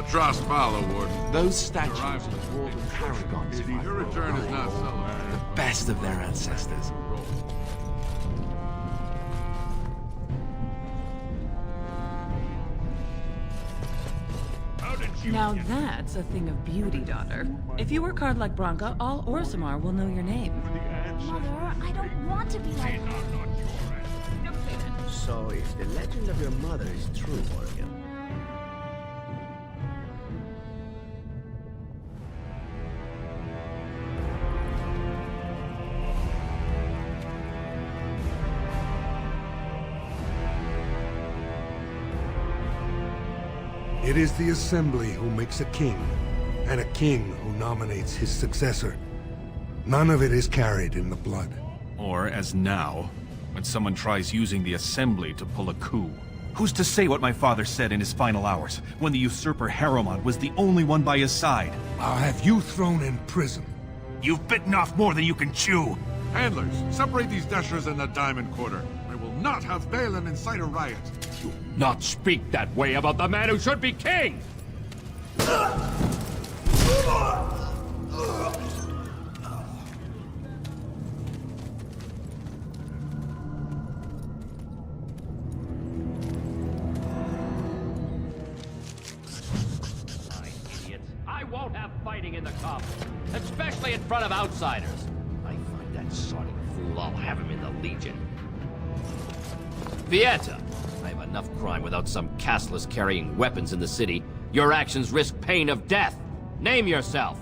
Atros follow, Warden. Those statues of Warden paragons, if I Your return is not celebrated. the best of their ancestors. Now that's a thing of beauty, daughter. If you work hard like Branka, all Orzammar will know your name. Mother, I don't want to be like her. So, if the legend of your mother is true, Morgan, it is the Assembly who makes a king, and a king who nominates his successor. None of it is carried in the blood. Or, as now, when someone tries using the Assembly to pull a coup. Who's to say what my father said in his final hours, when the usurper Harrowmont was the only one by his side? I'll have you thrown in prison. You've bitten off more than you can chew! Handlers, separate these Dashers in the Diamond Quarter. I will not have Balin incite a riot. Do not speak that way about the man who should be king! I won't have fighting in the Commons, especially in front of outsiders. I find that sodding fool, I'll have him in the Legion. Vieta, I have enough crime without some castless carrying weapons in the city. Your actions risk pain of death. Name yourself.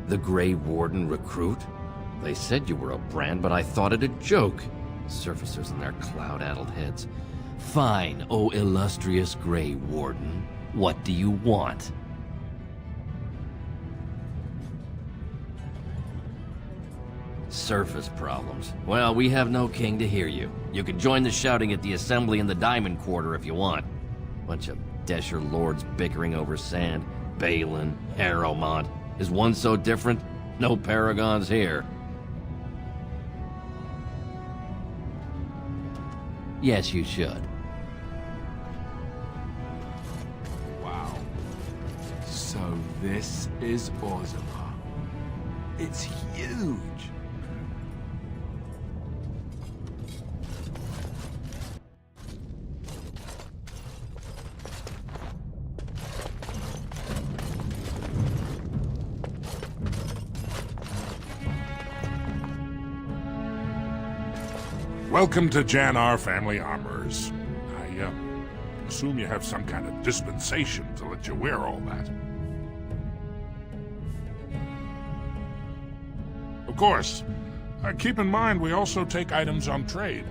The Grey Warden recruit? They said you were a brand, but I thought it a joke. Surfacers and their cloud-addled heads. Fine, oh illustrious Grey Warden. What do you want? Surface problems. Well, we have no king to hear you. You can join the shouting at the Assembly in the Diamond Quarter if you want. Bunch of Desher lords bickering over sand. Balin, Harrowmont. Is one so different? No paragons here. Yes, you should. Wow. So this is Orzammar. It's huge. Welcome to Jan-Ar Family Armorers. I assume you have some kind of dispensation to let you wear all that. Of course, keep in mind we also take items on trade.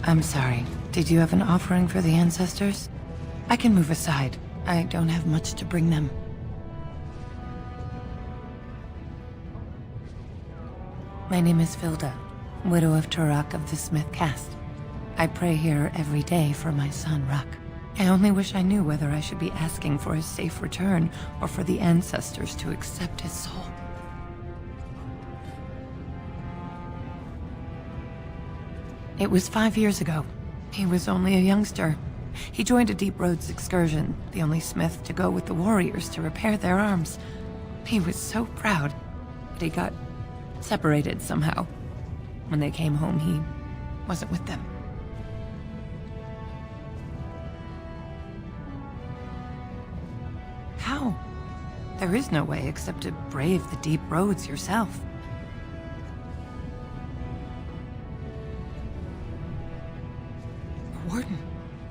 I'm sorry. Did you have an offering for the ancestors? I can move aside. I don't have much to bring them. My name is Vilda, widow of Turok of the Smith Caste. I pray here every day for my son, Ruck. I only wish I knew whether I should be asking for his safe return or for the ancestors to accept his soul. It was 5 years ago. He was only a youngster. He joined a Deep Roads excursion, the only smith to go with the warriors to repair their arms. He was so proud, but he got separated somehow. When they came home, he wasn't with them. How? There is no way except to brave the Deep Roads yourself. Warden,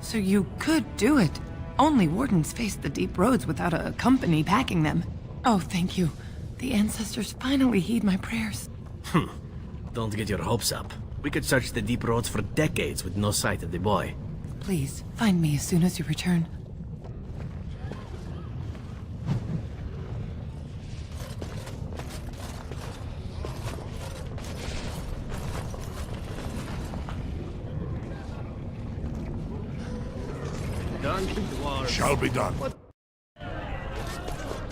so you could do it. Only wardens face the Deep Roads without a company backing them. Oh, thank you. The ancestors finally heed my prayers. Don't get your hopes up. We could search the Deep Roads for decades with no sight of the boy. Please, find me as soon as you return. Done, dwarves. Shall be done.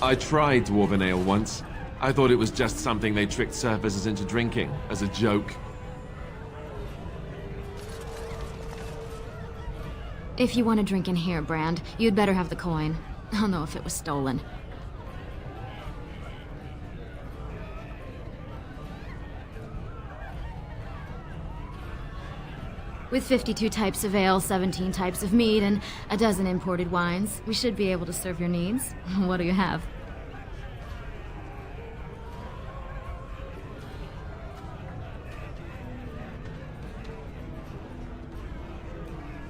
I tried Dwarven Ale once. I thought it was just something they tricked surfacers into drinking, as a joke. If you want to drink in here, Brand, you'd better have the coin. I'll know if it was stolen. With 52 types of ale, 17 types of mead, and a dozen imported wines, we should be able to serve your needs. What do you have?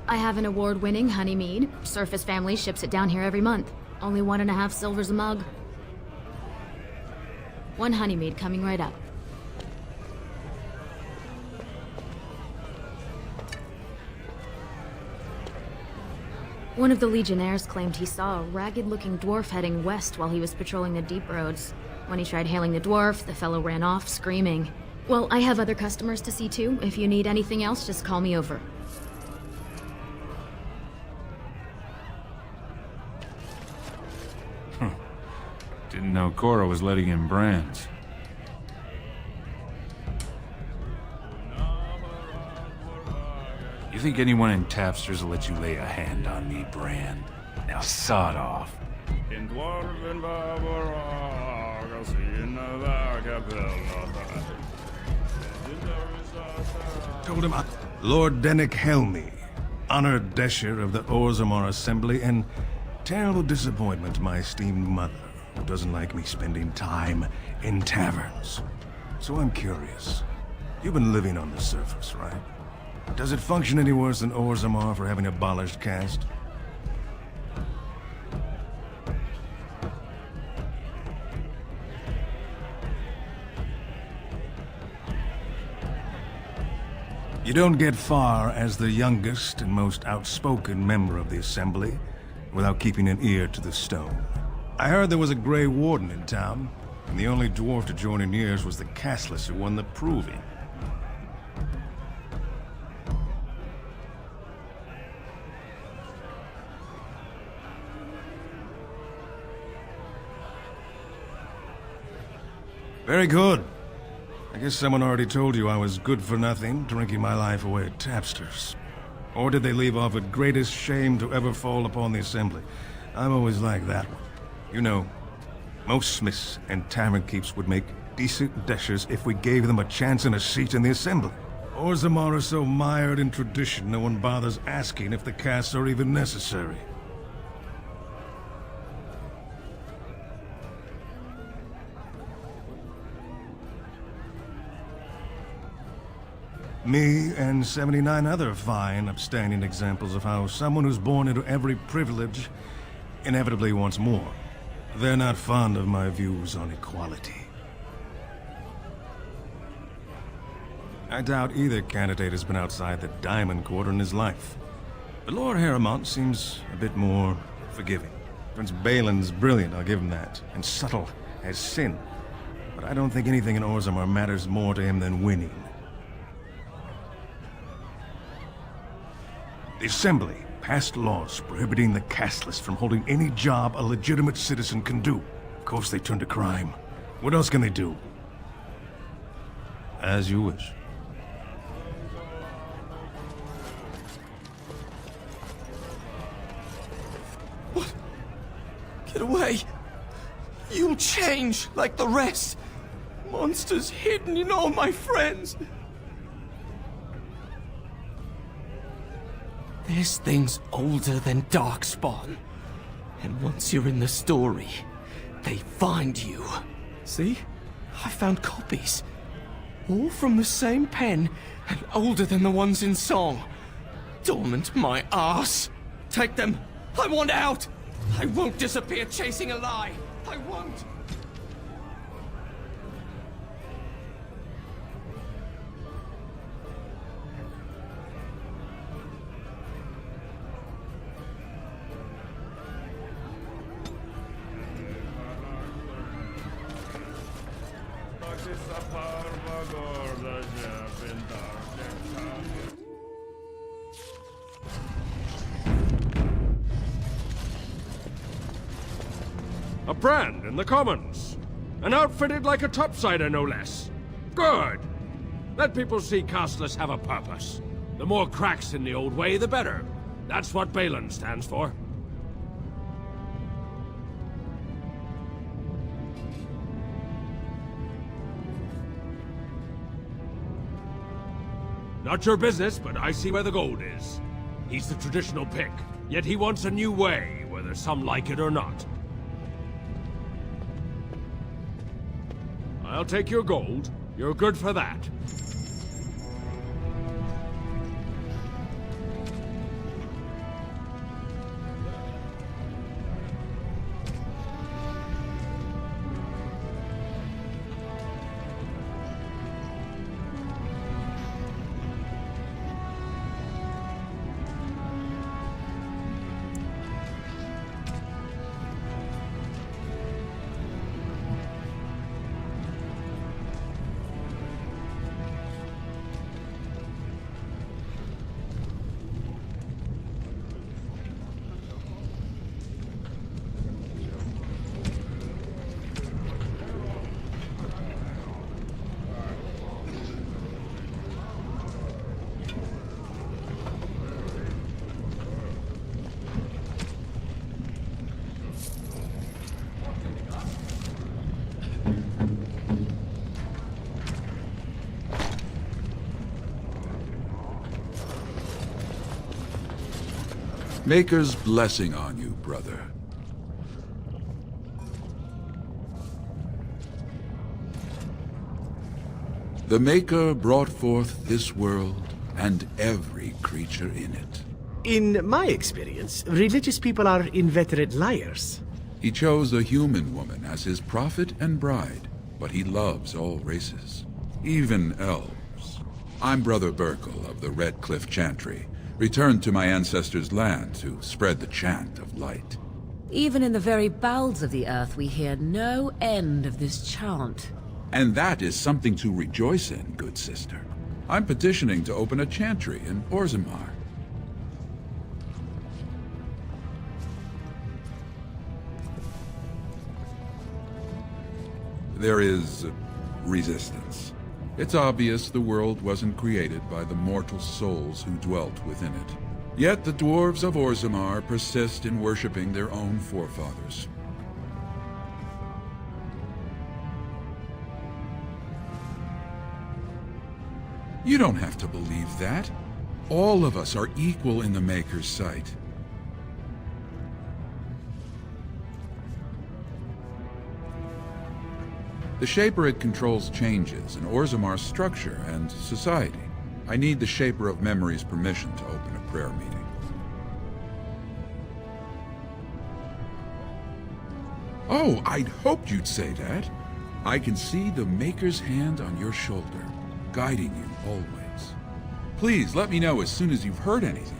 I have an award-winning honey mead. Surface Family ships it down here every month. Only 1.5 silvers a mug. 1 honey mead coming right up. One of the Legionnaires claimed he saw a ragged-looking dwarf heading west while he was patrolling the Deep Roads. When he tried hailing the dwarf, the fellow ran off, screaming. Well, I have other customers to see to. If you need anything else, just call me over. Didn't know Cora was letting in brands. You think anyone in Tapsters will let you lay a hand on me, Brand? Now sod off. Told him Lord Dennick Helmy, honored Desher of the Orzammar Assembly, and terrible disappointment to my esteemed mother, who doesn't like me spending time in taverns. So I'm curious. You've been living on the surface, right? Does it function any worse than Orzammar for having abolished caste? You don't get far as the youngest and most outspoken member of the Assembly without keeping an ear to the stone. I heard there was a Grey Warden in town, and the only dwarf to join in years was the castless who won the proving. Very good. I guess someone already told you I was good for nothing, drinking my life away at Tapsters. Or did they leave off with greatest shame to ever fall upon the Assembly? I've always liked that one. You know, most smiths and tavern keeps would make decent deshers if we gave them a chance and a seat in the Assembly. Orzammar is so mired in tradition, no one bothers asking if the castes are even necessary. Me and 79 other fine, upstanding examples of how someone who's born into every privilege inevitably wants more. They're not fond of my views on equality. I doubt either candidate has been outside the Diamond Quarter in his life. But Lord Harrowmont seems a bit more forgiving. Prince Balin's brilliant, I'll give him that, and subtle as sin. But I don't think anything in Orzammar matters more to him than winning. The Assembly passed laws prohibiting the casteless from holding any job a legitimate citizen can do. Of course they turned to crime. What else can they do? As you wish. Get away. You'll change like the rest. Monsters hidden in all my friends. This thing's older than Darkspawn. And once you're in the story, they find you. See? I found copies. All from the same pen, and older than the ones in song. Dormant my ass. Take them. I want out. I won't disappear chasing a lie. I won't. A brand in the Commons. And outfitted like a topsider, no less. Good. Let people see Castless have a purpose. The more cracks in the old way, the better. That's what Balin stands for. Not your business, but I see where the gold is. He's the traditional pick, yet he wants a new way, whether some like it or not. I'll take your gold. You're good for that. Maker's blessing on you, brother. The Maker brought forth this world and every creature in it. In my experience, religious people are inveterate liars. He chose a human woman as his prophet and bride, but he loves all races, even elves. I'm Brother Burkle of the Red Cliff Chantry, returned to my ancestors' land to spread the chant of light. Even in the very bowels of the earth, we hear no end of this chant. And that is something to rejoice in, good sister. I'm petitioning to open a chantry in Orzammar. There is resistance. It's obvious the world wasn't created by the mortal souls who dwelt within it. Yet the dwarves of Orzammar persist in worshipping their own forefathers. You don't have to believe that. All of us are equal in the Maker's sight. The Shaperid controls changes in Orzammar's structure and society. I need the Shaper of Memory's permission to open a prayer meeting. Oh, I'd hoped you'd say that. I can see the Maker's hand on your shoulder, guiding you always. Please let me know as soon as you've heard anything.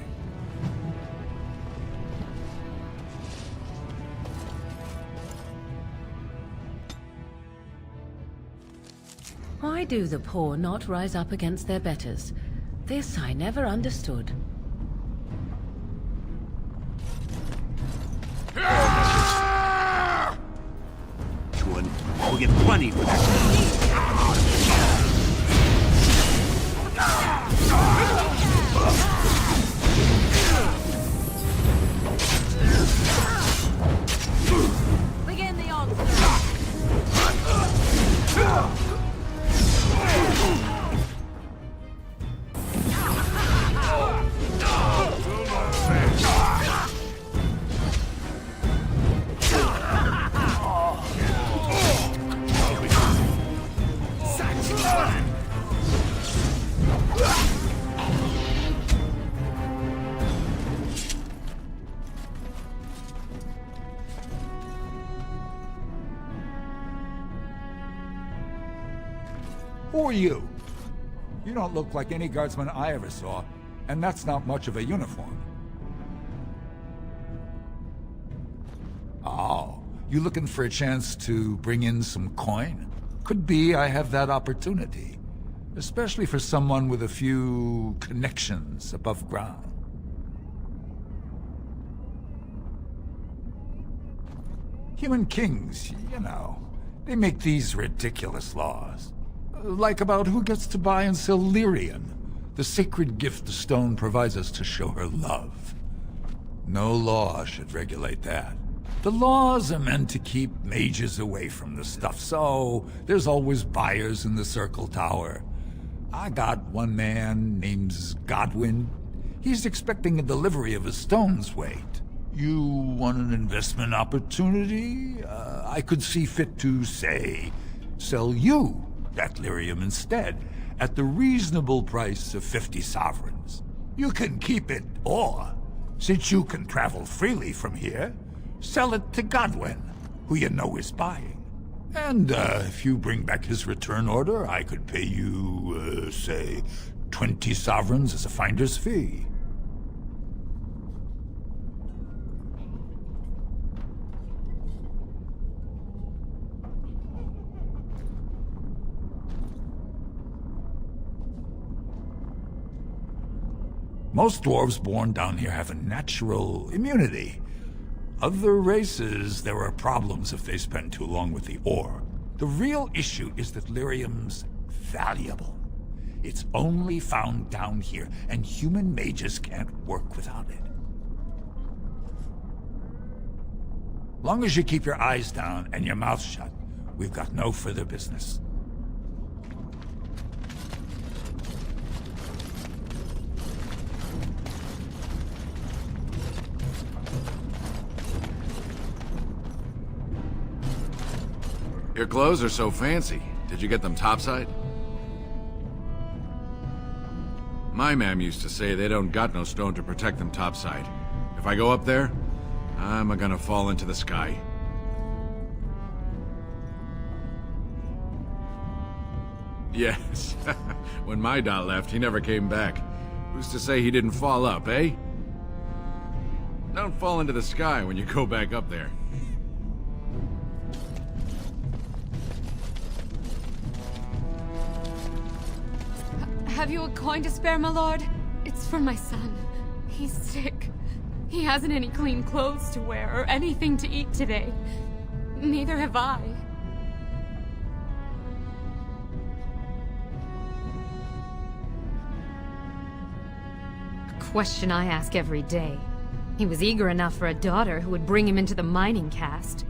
Why do the poor not rise up against their betters? This I never understood. One, I'll get plenty for that. Who are you? You don't look like any guardsman I ever saw, and that's not much of a uniform. Oh, you looking for a chance to bring in some coin? Could be I have that opportunity. Especially for someone with a few connections above ground. Human kings, you know, they make these ridiculous laws. Like about who gets to buy and sell lyrium, the sacred gift the stone provides us to show her love. No law should regulate that. The laws are meant to keep mages away from the stuff, so there's always buyers in the Circle Tower. I got one man named Godwin. He's expecting a delivery of a stone's weight. You want an investment opportunity? I could see fit to, say, sell you that lyrium instead, at the reasonable price of 50 sovereigns. You can keep it, or, since you can travel freely from here, sell it to Godwin, who you know is buying. And if you bring back his return order, I could pay you, say, 20 sovereigns as a finder's fee. Most dwarves born down here have a natural immunity. Other races, there are problems if they spend too long with the ore. The real issue is that lyrium's valuable. It's only found down here, and human mages can't work without it. Long as you keep your eyes down and your mouth shut, we've got no further business. Your clothes are so fancy. Did you get them topside? My mam used to say they don't got no stone to protect them topside. If I go up there, I'm gonna fall into the sky. Yes. When my dad left, he never came back. Who's to say he didn't fall up, eh? Don't fall into the sky when you go back up there. Have you a coin to spare, my lord? It's for my son. He's sick. He hasn't any clean clothes to wear or anything to eat today. Neither have I. A question I ask every day. He was eager enough for a daughter who would bring him into the mining caste.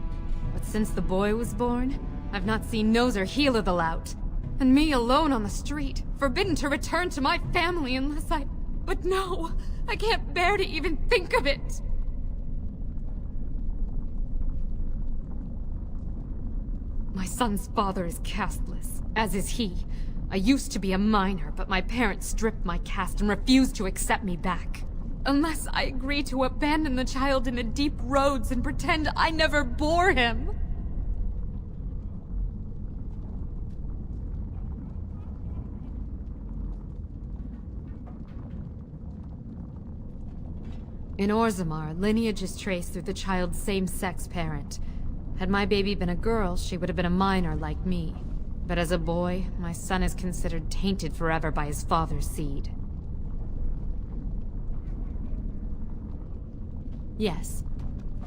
But since the boy was born, I've not seen nose or heel of the lout. And me alone on the street, forbidden to return to my family unless I... But no! I can't bear to even think of it! My son's father is casteless, as is he. I used to be a miner, but my parents stripped my caste and refused to accept me back. Unless I agree to abandon the child in the deep roads and pretend I never bore him. In Orzammar, lineage is traced through the child's same-sex parent. Had my baby been a girl, she would have been a minor like me. But as a boy, my son is considered tainted forever by his father's seed. Yes,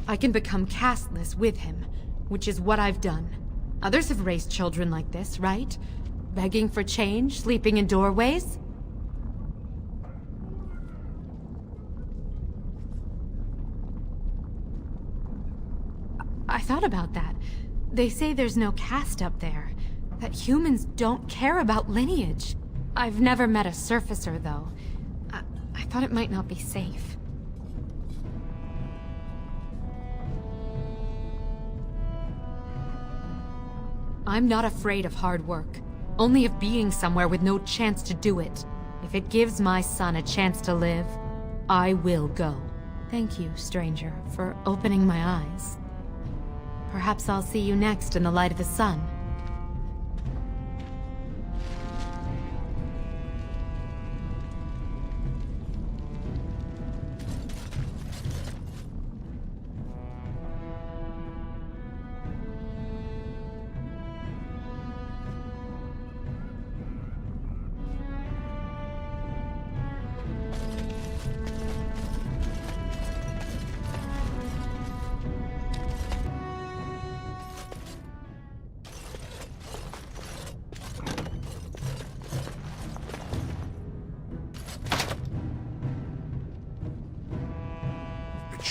I can become casteless with him, which is what I've done. Others have raised children like this, right? Begging for change, sleeping in doorways? I thought about that. They say there's no caste up there. That humans don't care about lineage. I've never met a surfacer, though. I thought it might not be safe. I'm not afraid of hard work. Only of being somewhere with no chance to do it. If it gives my son a chance to live, I will go. Thank you, stranger, for opening my eyes. Perhaps I'll see you next in the light of the sun.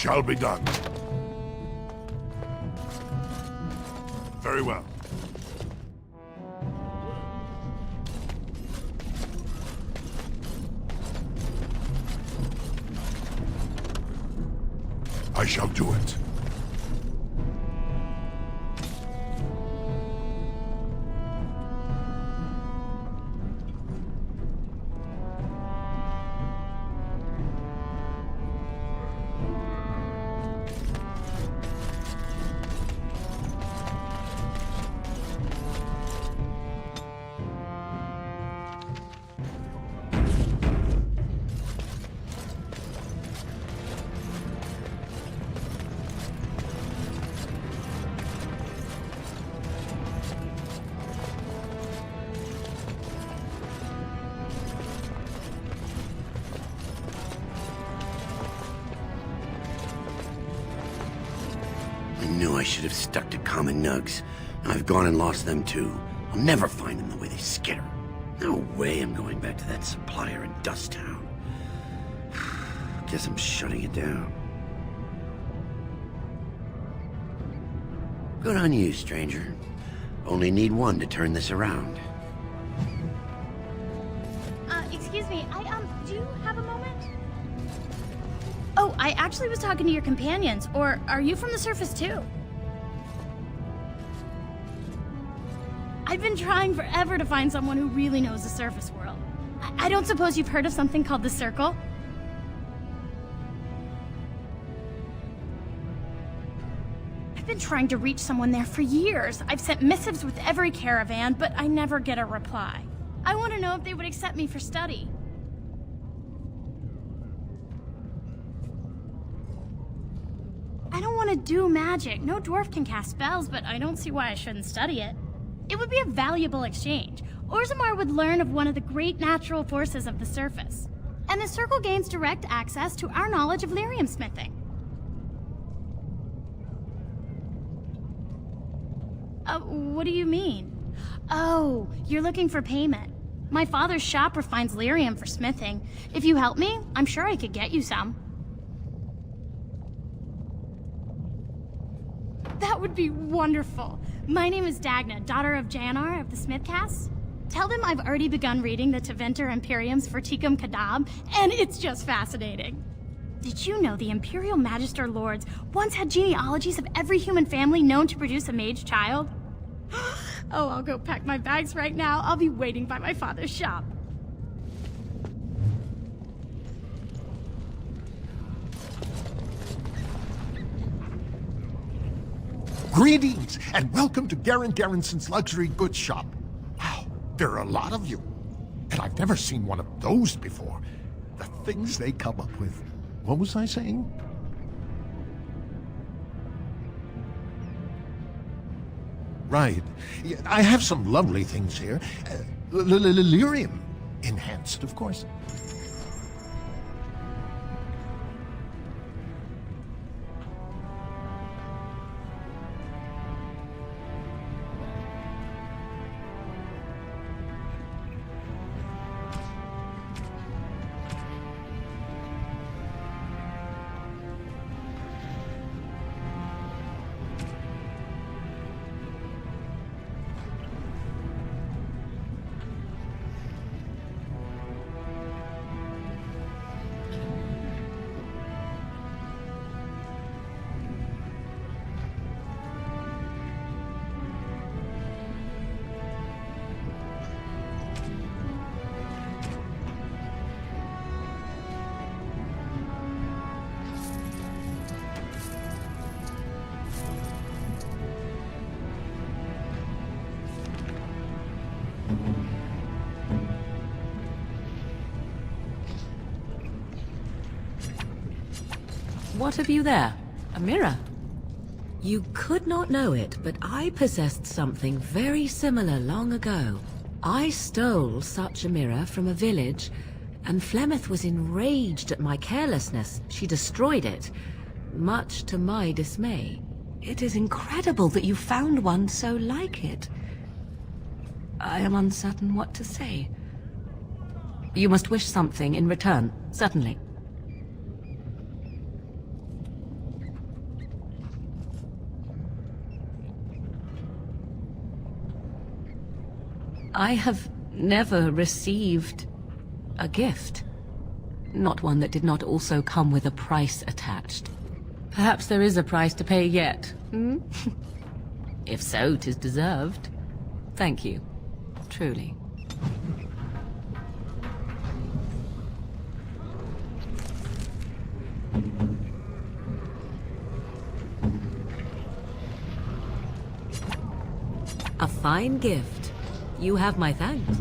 shall be done. Very well. I shall do it. I knew I should have stuck to common nugs. I've gone and lost them too. I'll never find them the way they skitter. No way I'm going back to that supplier in Dust Town. Guess I'm shutting it down. Good on you, stranger. Only need one to turn this around. Excuse me, do you have a moment? Oh, I actually was talking to your companions, or are you from the surface too? I've been trying forever to find someone who really knows the surface world. I don't suppose you've heard of something called the Circle? I've been trying to reach someone there for years. I've sent missives with every caravan, but I never get a reply. I want to know if they would accept me for study. I don't want to do magic. No dwarf can cast spells, but I don't see why I shouldn't study it. It would be a valuable exchange. Orzammar would learn of one of the great natural forces of the surface. And the Circle gains direct access to our knowledge of lyrium smithing. What do you mean? Oh, you're looking for payment. My father's shop refines lyrium for smithing. If you help me, I'm sure I could get you some. That would be wonderful. My name is Dagna, daughter of Janar of the Smithcast. Tell them I've already begun reading the Tevinter Imperium's Forticum Kadab, and it's just fascinating. Did you know the Imperial Magister Lords once had genealogies of every human family known to produce a mage child? Oh, I'll go pack my bags right now. I'll be waiting by my father's shop. Greetings, and welcome to Garen Garrison's luxury goods shop. Wow, there are a lot of you. And I've never seen one of those before. The things they come up with. What was I saying? Right. Yeah, I have some lovely things here. Lyrium enhanced, of course. What have you there? A mirror? You could not know it, but I possessed something very similar long ago. I stole such a mirror from a village, and Flemeth was enraged at my carelessness. She destroyed it, much to my dismay. It is incredible that you found one so like it. I am uncertain what to say. You must wish something in return, certainly. I have never received a gift. Not one that did not also come with a price attached. Perhaps there is a price to pay yet, hmm? If so, 'tis deserved. Thank you. Truly. A fine gift. You have my thanks.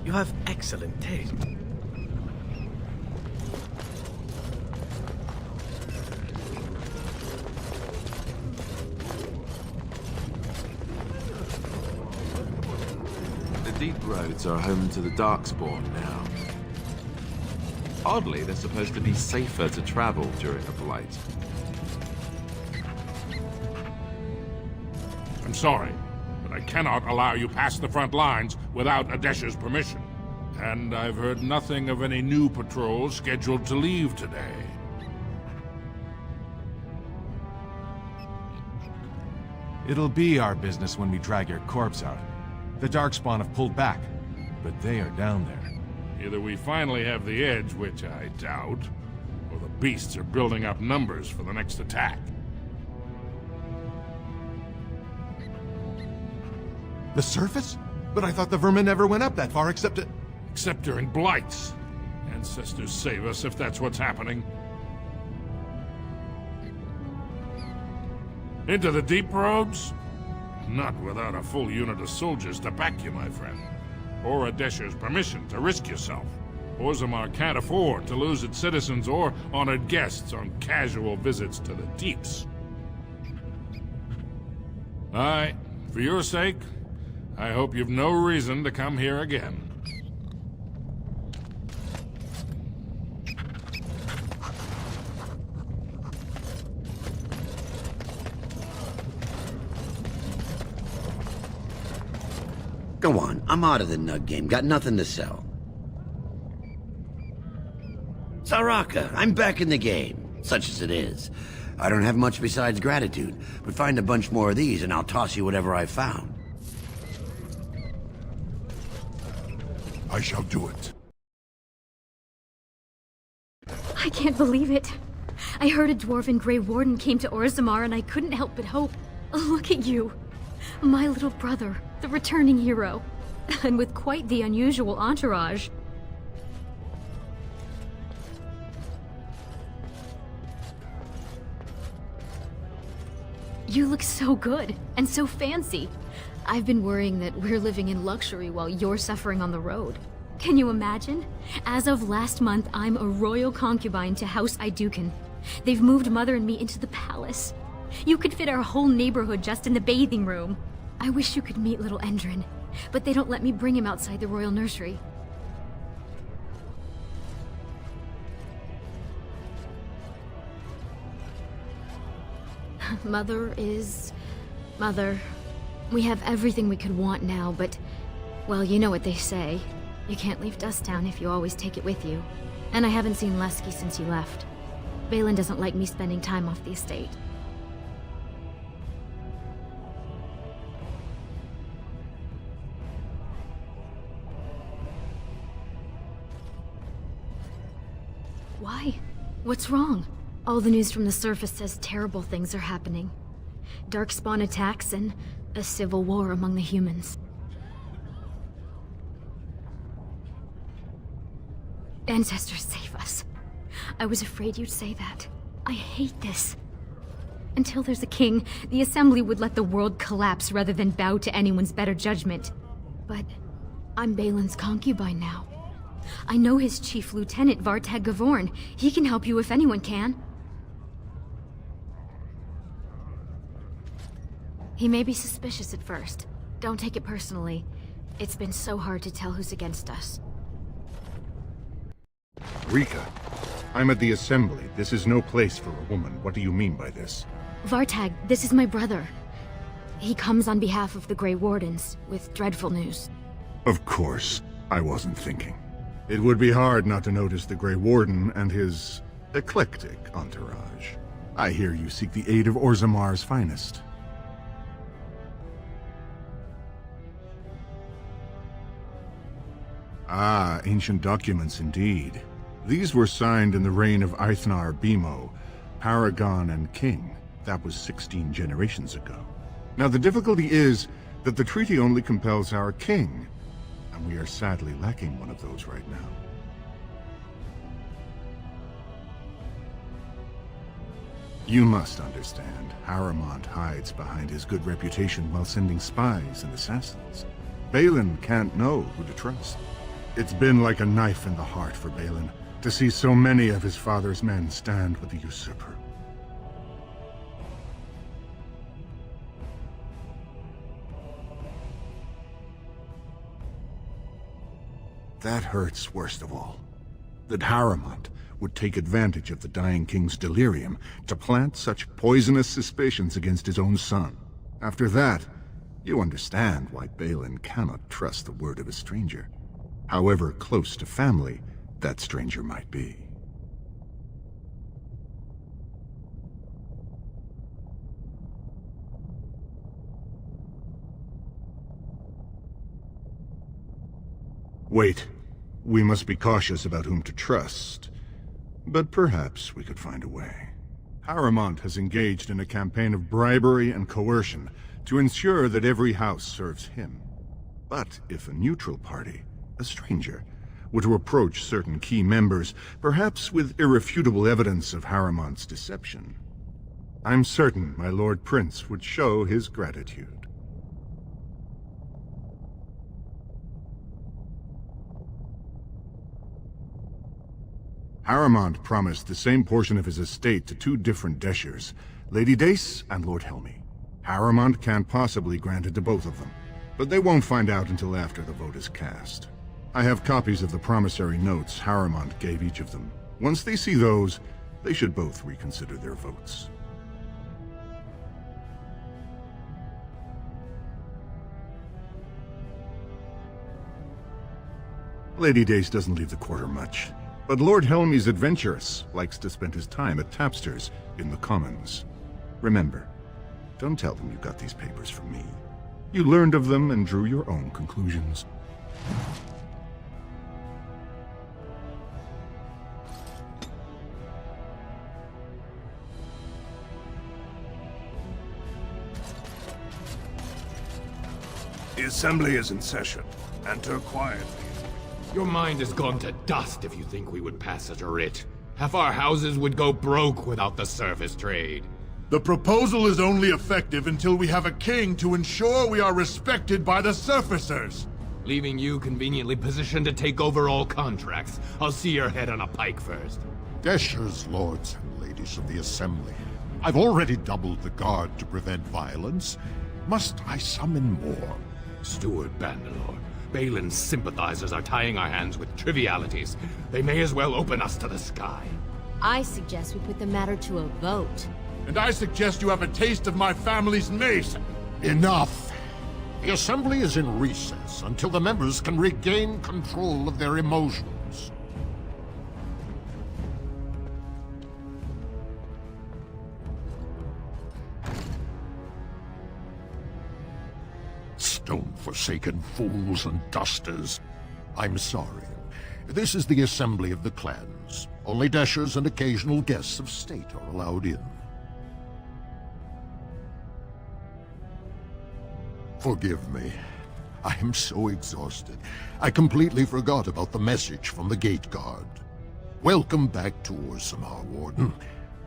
You have excellent taste. The deep roads are home to the Darkspawn now. Oddly, they're supposed to be safer to travel during a blight. I'm sorry, but I cannot allow you past the front lines without Adesh's permission. And I've heard nothing of any new patrols scheduled to leave today. It'll be our business when we drag your corpse out. The Darkspawn have pulled back, but they are down there. Either we finally have the edge, which I doubt, or the beasts are building up numbers for the next attack. The surface? But I thought the vermin never went up that far except to... Except during blights. Ancestors save us if that's what's happening. Into the deep roads? Not without a full unit of soldiers to back you, my friend. Or Adesh's permission to risk yourself. Orzammar can't afford to lose its citizens or honored guests on casual visits to the deeps. Aye, for your sake, I hope you've no reason to come here again. Go on, I'm out of the nug game. Got nothing to sell. Saraka, I'm back in the game, such as it is. I don't have much besides gratitude, but find a bunch more of these and I'll toss you whatever I found. I shall do it. I can't believe it. I heard a dwarven Grey Warden came to Orzammar and I couldn't help but hope. Look at you. My little brother, the returning hero. And with quite the unusual entourage. You look so good, and so fancy. I've been worrying that we're living in luxury while you're suffering on the road. Can you imagine? As of last month, I'm a royal concubine to House Iduken. They've moved Mother and me into the palace. You could fit our whole neighborhood just in the bathing room. I wish you could meet little Endrin, but they don't let me bring him outside the royal nursery. Mother is... Mother. We have everything we could want now, but... Well, you know what they say. You can't leave Dusttown if you always take it with you. And I haven't seen Lesky since you left. Balin doesn't like me spending time off the estate. Why? What's wrong? All the news from the surface says terrible things are happening. Darkspawn attacks and a civil war among the humans. Ancestors save us. I was afraid you'd say that. I hate this. Until there's a king, the Assembly would let the world collapse rather than bow to anyone's better judgment. But I'm Balin's concubine now. I know his chief lieutenant, Vartag Gavorn. He can help you if anyone can. He may be suspicious at first. Don't take it personally. It's been so hard to tell who's against us. Rika, I'm at the Assembly. This is no place for a woman. What do you mean by this? Vartag, this is my brother. He comes on behalf of the Grey Wardens, with dreadful news. Of course. I wasn't thinking. It would be hard not to notice the Grey Warden and his eclectic entourage. I hear you seek the aid of Orzamar's finest. Ah, ancient documents indeed. These were signed in the reign of Eithnar Bimo, Paragon and King. That was 16 generations ago. Now the difficulty is that the treaty only compels our king, and we are sadly lacking one of those right now. You must understand, Harrowmont hides behind his good reputation while sending spies and assassins. Balin can't know who to trust. It's been like a knife in the heart for Balin to see so many of his father's men stand with the usurper. That hurts worst of all. That Harrowmont would take advantage of the dying king's delirium to plant such poisonous suspicions against his own son. After that, you understand why Balin cannot trust the word of a stranger, however close to family that stranger might be. Wait. We must be cautious about whom to trust. But perhaps we could find a way. Harrowmont has engaged in a campaign of bribery and coercion to ensure that every house serves him. But if a neutral party, a stranger, were to approach certain key members, perhaps with irrefutable evidence of Harrowmont's deception, I'm certain my Lord Prince would show his gratitude. Harrowmont promised the same portion of his estate to two different Deshers, Lady Dace and Lord Helmy. Harrowmont can't possibly grant it to both of them, but they won't find out until after the vote is cast. I have copies of the promissory notes Harrowmont gave each of them. Once they see those, they should both reconsider their votes. Lady Dace doesn't leave the quarter much. But Lord Helmy's adventurous, likes to spend his time at Tapster's in the Commons. Remember, don't tell them you got these papers from me. You learned of them and drew your own conclusions. The Assembly is in session. Enter quietly. Your mind has gone to dust if you think we would pass such a writ. Half our houses would go broke without the service trade. The proposal is only effective until we have a king to ensure we are respected by the surfacers. Leaving you conveniently positioned to take over all contracts. I'll see your head on a pike first. Deshers, lords and ladies of the Assembly, I've already doubled the guard to prevent violence. Must I summon more? Steward Bandalore, Balin's sympathizers are tying our hands with trivialities. They may as well open us to the sky. I suggest we put the matter to a vote. And I suggest you have a taste of my family's mace. Enough! The Assembly is in recess until the members can regain control of their emotions. Stone-forsaken fools and dusters. I'm sorry. This is the Assembly of the Clans. Only Deshers and occasional guests of state are allowed in. Forgive me. I am so exhausted. I completely forgot about the message from the Gate Guard. Welcome back to Orzammar, Warden.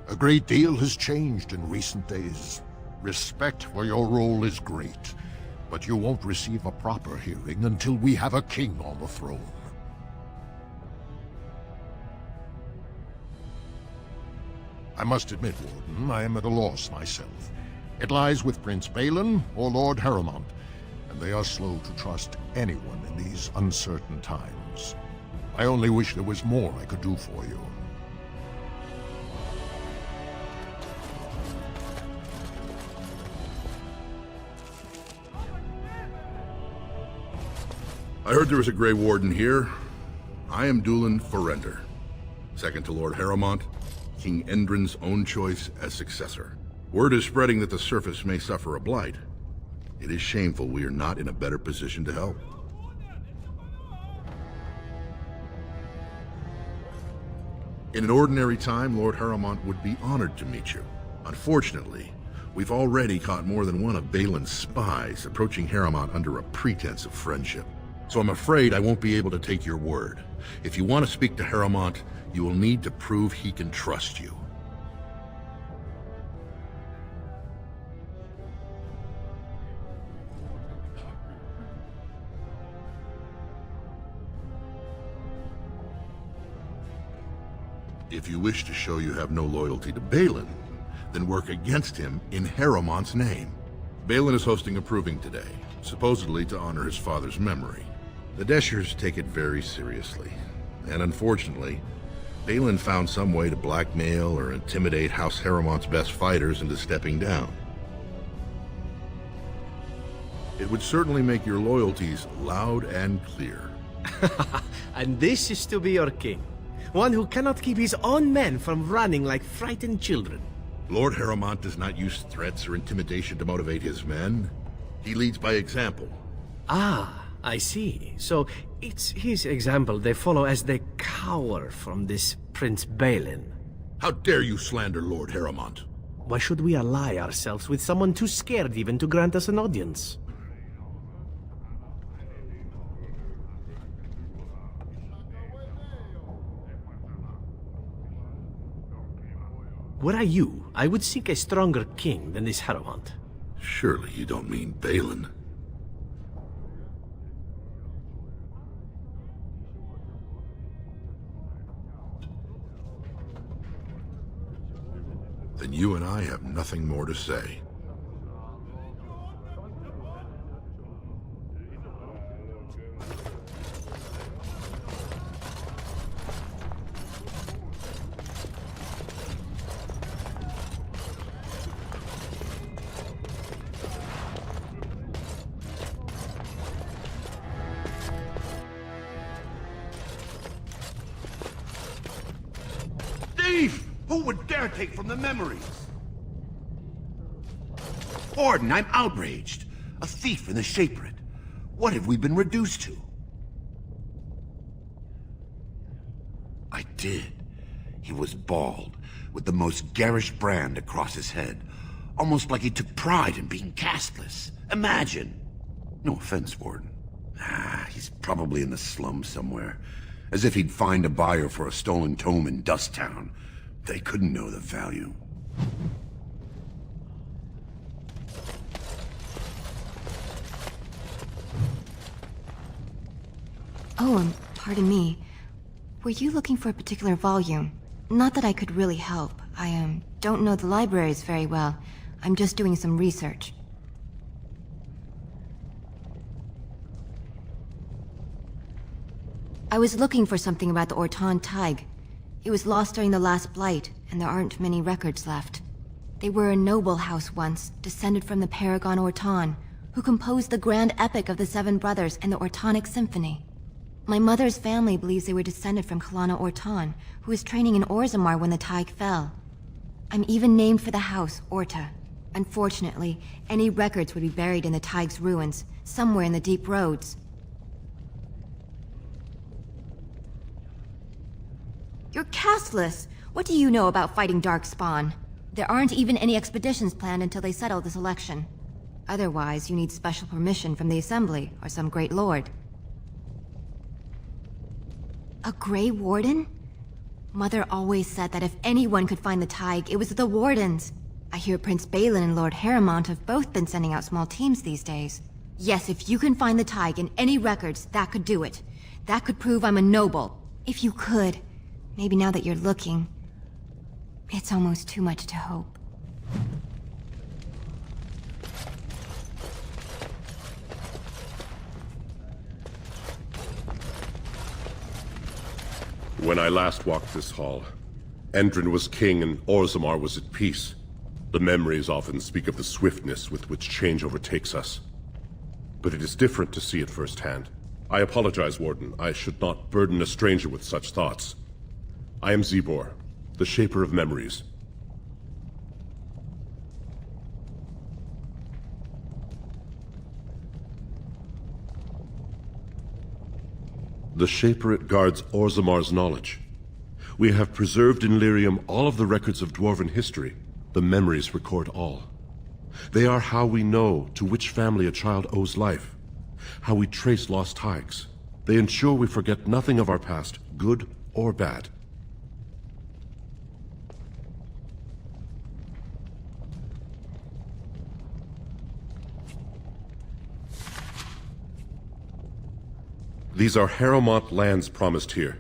A great deal has changed in recent days. Respect for your role is great, but you won't receive a proper hearing until we have a king on the throne. I must admit, Warden, I am at a loss myself. It lies with Prince Balin or Lord Harrowmont, and they are slow to trust anyone in these uncertain times. I only wish there was more I could do for you. I heard there was a Grey Warden here. I am Dulin Forrender, second to Lord Harrowmont, King Endrin's own choice as successor. Word is spreading that the surface may suffer a blight. It is shameful we are not in a better position to help. In an ordinary time, Lord Harrowmont would be honored to meet you. Unfortunately, we've already caught more than one of Balin's spies approaching Harrowmont under a pretense of friendship. So I'm afraid I won't be able to take your word. If you want to speak to Harrowmont, you will need to prove he can trust you. If you wish to show you have no loyalty to Balin, then work against him in Harrowmont's name. Balin is hosting a proving today, supposedly to honor his father's memory. The Deshers take it very seriously, and unfortunately, Balin found some way to blackmail or intimidate House Harrowmont's best fighters into stepping down. It would certainly make your loyalties loud and clear. And this is to be your king. One who cannot keep his own men from running like frightened children. Lord Harrowmont does not use threats or intimidation to motivate his men. He leads by example. Ah, I see. So it's his example they follow as they cower from this Prince Balin. How dare you slander Lord Harrowmont? Why should we ally ourselves with someone too scared even to grant us an audience? Were I you, I would seek a stronger king than this Harrowmont. Surely you don't mean Balin. Then you and I have nothing more to say. Thief! Who would dare take from the memories? Orden, I'm outraged. A thief in the Shaperate. What have we been reduced to? I did. He was bald, with the most garish brand across his head. Almost like he took pride in being castless. Imagine! No offense, Warden. He's probably in the slums somewhere. As if he'd find a buyer for a stolen tome in Dusttown. They couldn't know the value. Oh, pardon me. Were you looking for a particular volume? Not that I could really help. I, don't know the libraries very well. I'm just doing some research. I was looking for something about the Orton Tig. It was lost during the last Blight, and there aren't many records left. They were a noble house once, descended from the Paragon Orton, who composed the grand epic of the Seven Brothers and the Ortonic Symphony. My mother's family believes they were descended from Kalana Orton, who was training in Orzammar when the Tig fell. I'm even named for the house, Orta. Unfortunately, any records would be buried in the Tig's ruins, somewhere in the deep roads. You're castless! What do you know about fighting Darkspawn? There aren't even any expeditions planned until they settle this election. Otherwise, you need special permission from the Assembly, or some great lord. A Grey Warden? Mother always said that if anyone could find the Tig, it was the Wardens. I hear Prince Balin and Lord Harrowmont have both been sending out small teams these days. Yes, if you can find the Tig in any records, that could do it. That could prove I'm a noble. If you could. Maybe now that you're looking, it's almost too much to hope. When I last walked this hall, Endrin was king and Orzammar was at peace. The memories often speak of the swiftness with which change overtakes us. But it is different to see it firsthand. I apologize, Warden. I should not burden a stranger with such thoughts. I am Zebor, the Shaper of Memories. The Shaperit guards Orzammar's knowledge. We have preserved in Lyrium all of the records of Dwarven history. The memories record all. They are how we know to which family a child owes life, how we trace lost Taigs. They ensure we forget nothing of our past, good or bad. These are Harrowmont lands promised here.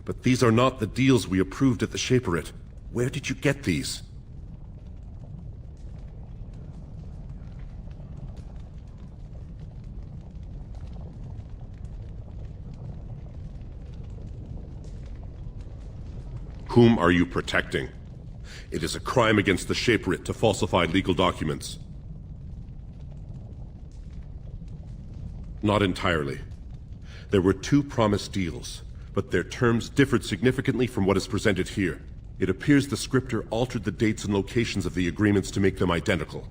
But these are not the deals we approved at the Shaperit. Where did you get these? Whom are you protecting? It is a crime against the Shaperit to falsify legal documents. Not entirely. There were 2 promised deals, but their terms differed significantly from what is presented here. It appears the scripter altered the dates and locations of the agreements to make them identical.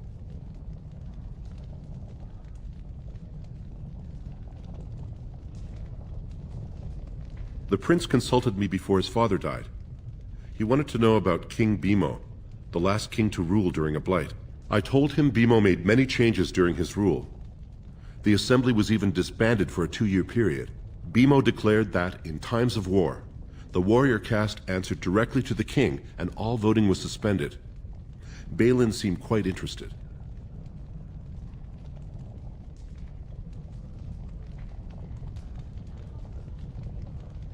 The prince consulted me before his father died. He wanted to know about King Bimo, the last king to rule during a blight. I told him Bimo made many changes during his rule. The assembly was even disbanded for a 2-year period. Bimo declared that, in times of war, the warrior caste answered directly to the king, and all voting was suspended. Balin seemed quite interested.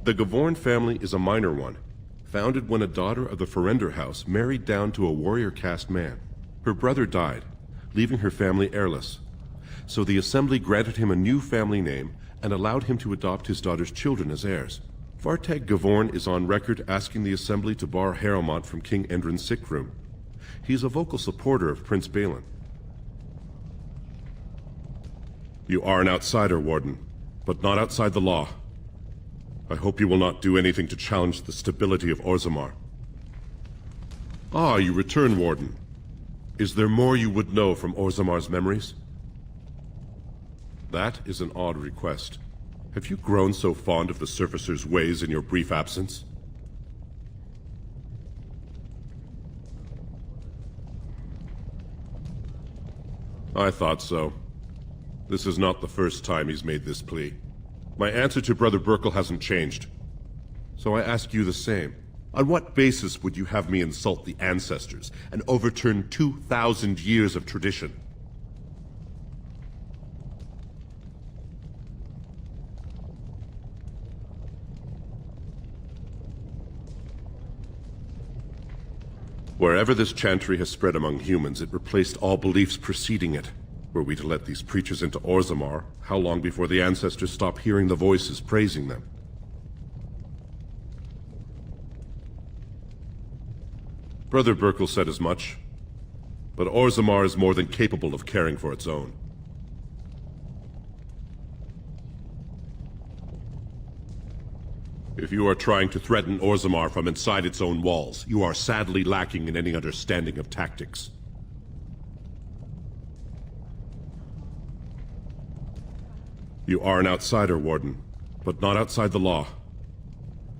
The Gavorn family is a minor one, founded when a daughter of the Ferender house married down to a warrior caste man. Her brother died, leaving her family heirless. So the assembly granted him a new family name and allowed him to adopt his daughter's children as heirs. Vartag Gavorn is on record asking the assembly to bar Harrowmont from King Endrin's sick room. He is a vocal supporter of Prince Balin. You are an outsider, Warden, but not outside the law. I hope you will not do anything to challenge the stability of Orzammar. Ah, you return, Warden. Is there more you would know from Orzammar's memories? That is an odd request. Have you grown so fond of the Surfacer's ways in your brief absence? I thought so. This is not the first time he's made this plea. My answer to Brother Burkle hasn't changed. So I ask you the same. On what basis would you have me insult the ancestors and overturn 2,000 years of tradition? Wherever this chantry has spread among humans, it replaced all beliefs preceding it. Were we to let these preachers into Orzammar, how long before the ancestors stop hearing the voices praising them? Brother Burkle said as much, but Orzammar is more than capable of caring for its own. If you are trying to threaten Orzammar from inside its own walls, you are sadly lacking in any understanding of tactics. You are an outsider, Warden, but not outside the law.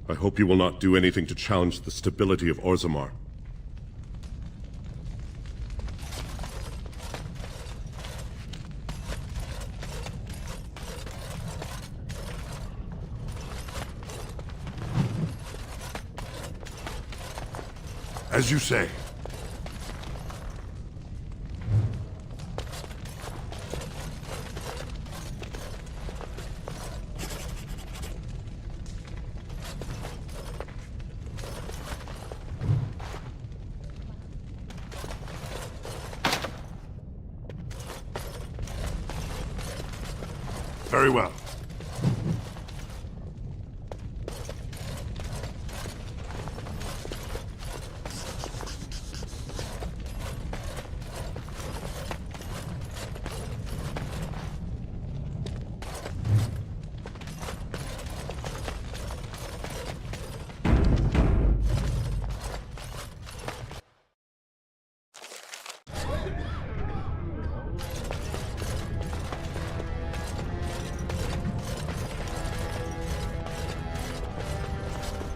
I hope you will not do anything to challenge the stability of Orzammar. As you say. Very well.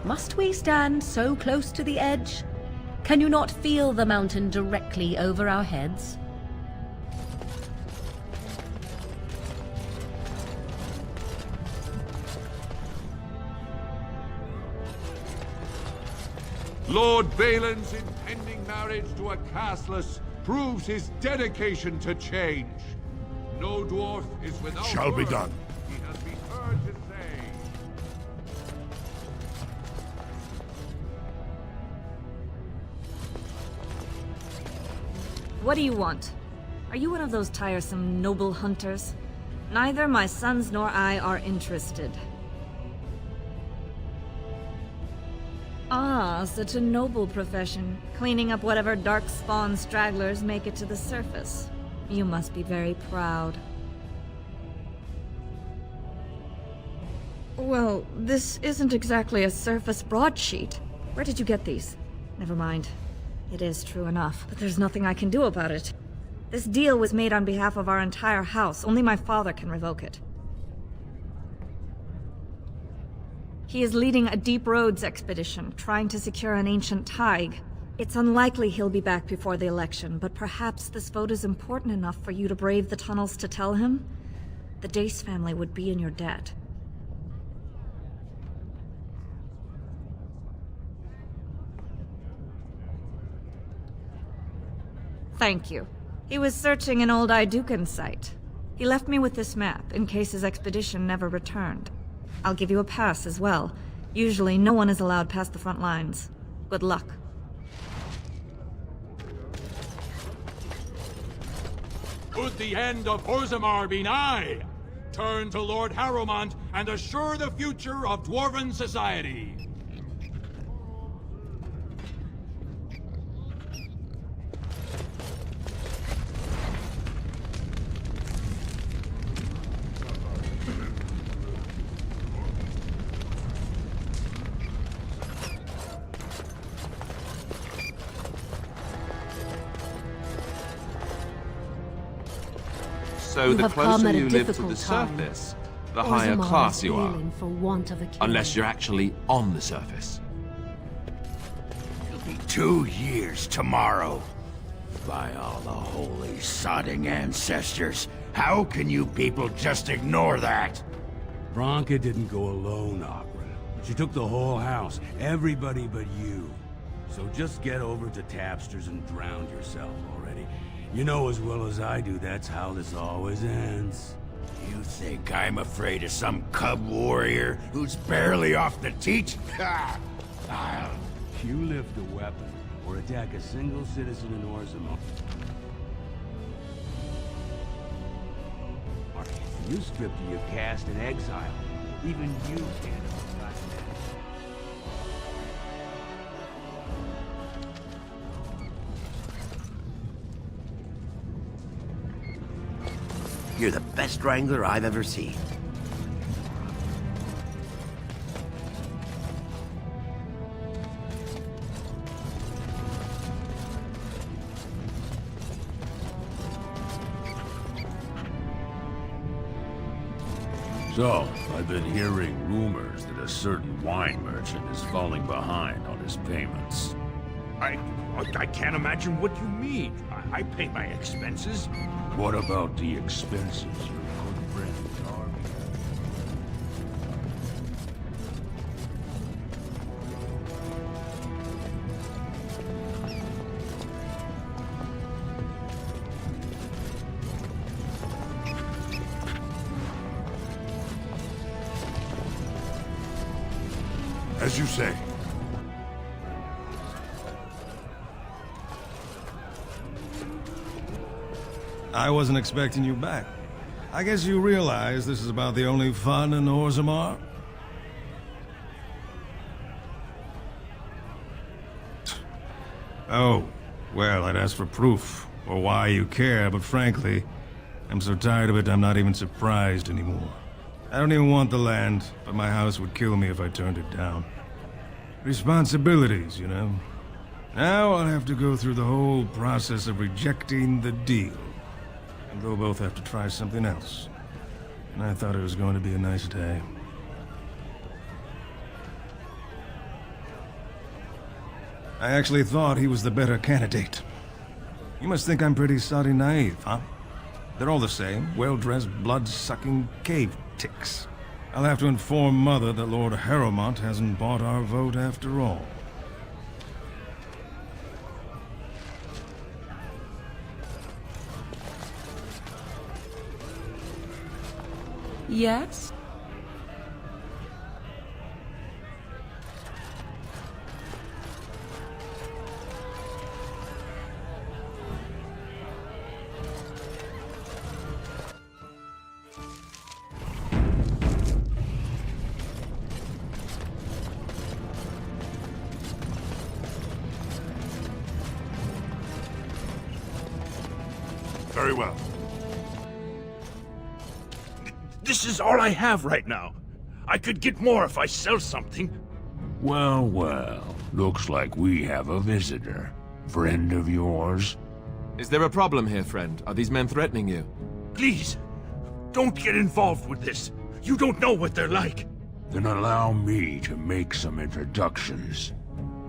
Must we stand so close to the edge? Can you not feel the mountain directly over our heads? Lord Balin's impending marriage to a castless proves his dedication to change. No dwarf is without Shall be word. done. He has been heard to say. What do you want? Are you one of those tiresome noble hunters? Neither my sons nor I are interested. Ah, such a noble profession, cleaning up whatever darkspawn stragglers make it to the surface. You must be very proud. Well, this isn't exactly a surface broadsheet. Where did you get these? Never mind. It is true enough, but there's nothing I can do about it. This deal was made on behalf of our entire house. Only my father can revoke it. He is leading a Deep Roads expedition, trying to secure an ancient Tig. It's unlikely he'll be back before the election, but perhaps this vote is important enough for you to brave the tunnels to tell him? The Dace family would be in your debt. Thank you. He was searching an old Idukan site. He left me with this map, in case his expedition never returned. I'll give you a pass as well. Usually, no one is allowed past the front lines. Good luck. Could the end of Orzammar be nigh? Turn to Lord Harrowmont and assure the future of Dwarven society. So the closer you live to the surface, the higher class you are. Unless you're actually on the surface. It'll be 2 years tomorrow. By all the holy sodding ancestors, how can you people just ignore that? Branka didn't go alone, Oghren. She took the whole house, everybody but you. So just get over to Tapster's and drown yourself already. You know as well as I do that's how this always ends. You think I'm afraid of some cub warrior who's barely off the teat? Ha! You lift a weapon or attack a single citizen in Orzammar. You strip to your caste in exile. Even you can't. You're the best wrangler I've ever seen. So, I've been hearing rumors that a certain wine merchant is falling behind on his payments. I can't imagine what you mean. I pay my expenses. What about the expenses your good friend Darby? As you say. I wasn't expecting you back. I guess you realize this is about the only fun in Orzammar? Oh, well, I'd ask for proof, or why you care, but frankly, I'm so tired of it I'm not even surprised anymore. I don't even want the land, but my house would kill me if I turned it down. Responsibilities, you know. Now I'll have to go through the whole process of rejecting the deal. And they'll both have to try something else. And I thought it was going to be a nice day. I actually thought he was the better candidate. You must think I'm pretty soddy naive, huh? They're all the same, well-dressed, blood-sucking cave ticks. I'll have to inform Mother that Lord Harrowmont hasn't bought our vote after all. Yes? Very well. This is all I have right now. I could get more if I sell something. Well, well. Looks like we have a visitor. Friend of yours? Is there a problem here, friend? Are these men threatening you? Please, don't get involved with this. You don't know what they're like. Then allow me to make some introductions.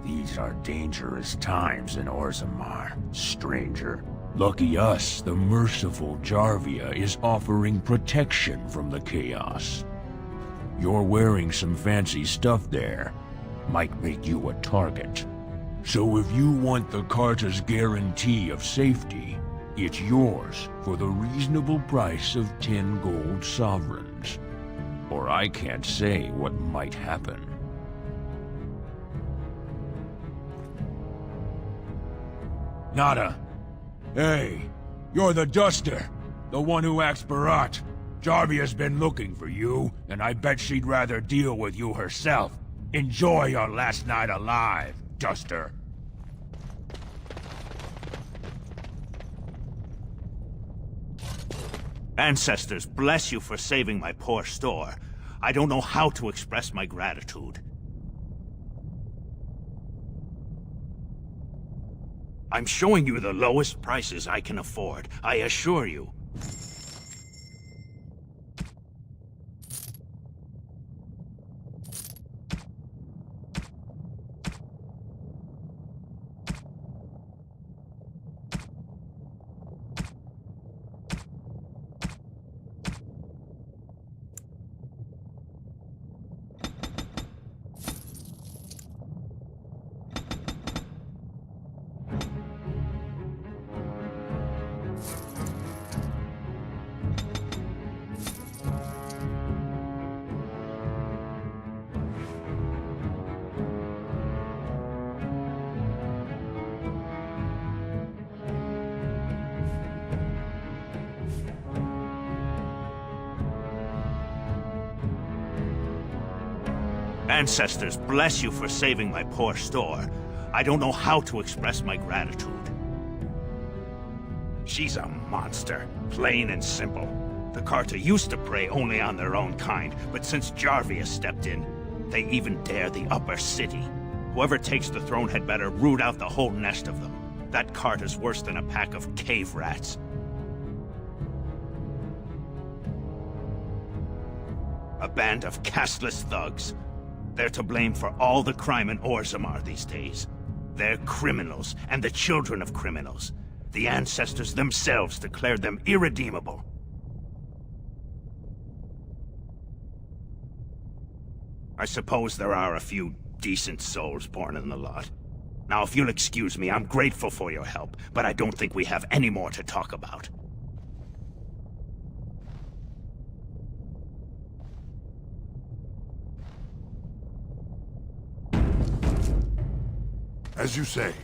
These are dangerous times in Orzammar, stranger. Lucky us, the merciful Jarvia is offering protection from the chaos. You're wearing some fancy stuff there. Might make you a target. So if you want the Carta's guarantee of safety, it's yours for the reasonable price of 10 gold sovereigns. Or I can't say what might happen. Nada. Hey, you're the Duster, the one who acts Barat. Jarvia's been looking for you, and I bet she'd rather deal with you herself. Enjoy your last night alive, Duster. Ancestors, bless you for saving my poor store. I don't know how to express my gratitude. I'm showing you the lowest prices I can afford, I assure you. Ancestors, bless you for saving my poor store. I don't know how to express my gratitude. She's a monster, plain and simple. The Carta used to prey only on their own kind, but since Jarvia stepped in, they even dare the upper city. Whoever takes the throne had better root out the whole nest of them. That Carta's worse than a pack of cave rats. A band of casteless thugs. They're to blame for all the crime in Orzammar these days. They're criminals, and the children of criminals. The ancestors themselves declared them irredeemable. I suppose there are a few decent souls born in the lot. Now, if you'll excuse me, I'm grateful for your help, but I don't think we have any more to talk about. As you say.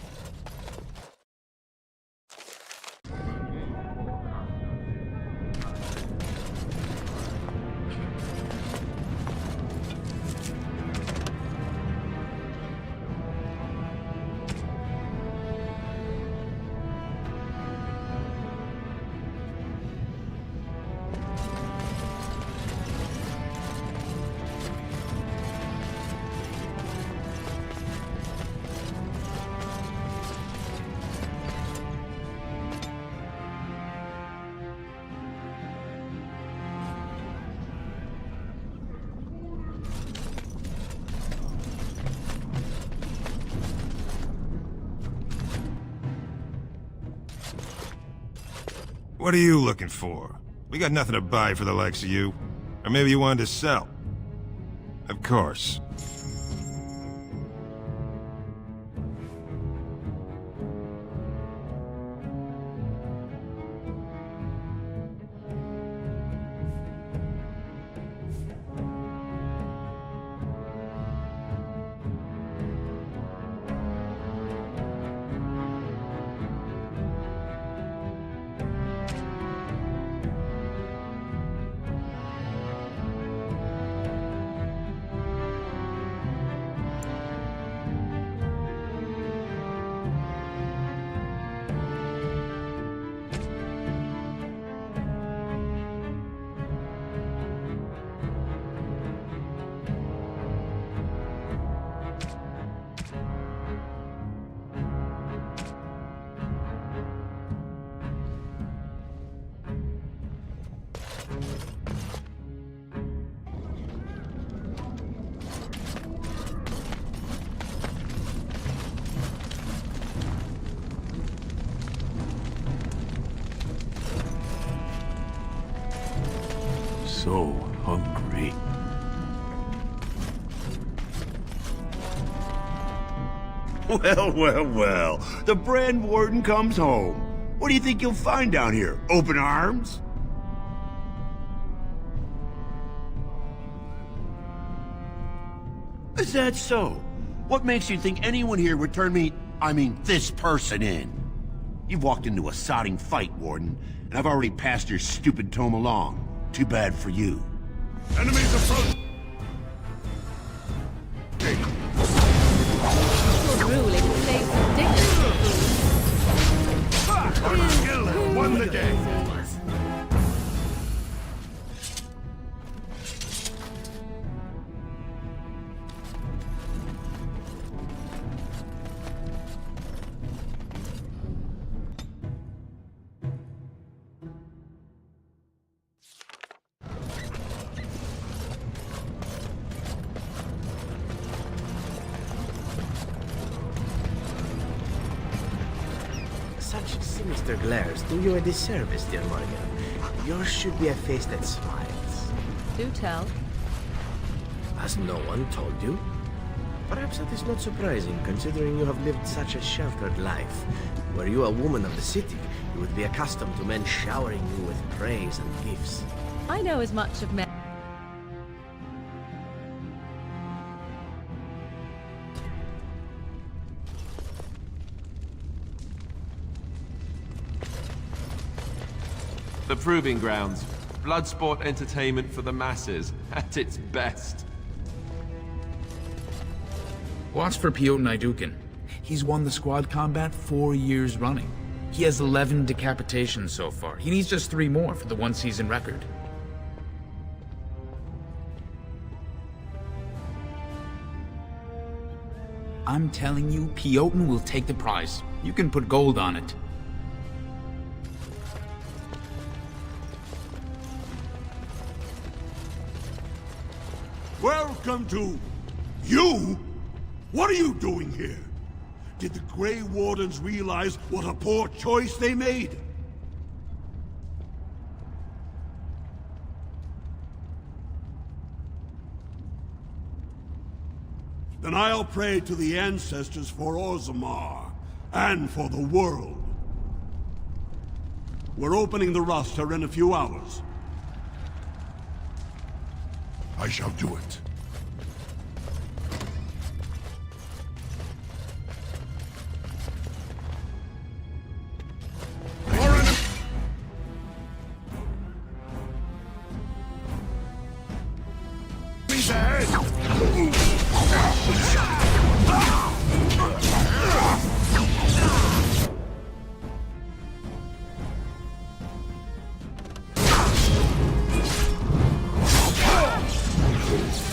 What are you looking for? We got nothing to buy for the likes of you. Or maybe you wanted to sell. Of course. So hungry. Well, well, well. The Brand Warden comes home. What do you think you'll find down here? Open arms? Is that so? What makes you think anyone here would turn me, this person in? You've walked into a sodding fight, Warden, and I've already passed your stupid tome along. Too bad for you. Enemies approach! Ruling safe dignity. Our skill has won the day. Such sinister glares do you a disservice, dear Morgan. Yours should be a face that smiles. Do tell. Has no one told you? Perhaps that is not surprising, considering you have lived such a sheltered life. Were you a woman of the city, you would be accustomed to men showering you with praise and gifts. I know as much of men. The Proving Grounds. Bloodsport entertainment for the masses, at its best. Watch for Piotr Naidukin. He's won the squad combat 4 years running. He has 11 decapitations so far. He needs just 3 more for the one-season record. I'm telling you, Piotr will take the prize. You can put gold on it. Welcome to... You? What are you doing here? Did the Grey Wardens realize what a poor choice they made? Then I'll pray to the ancestors for Orzammar, and for the world. We're opening the roster in a few hours. I shall do it.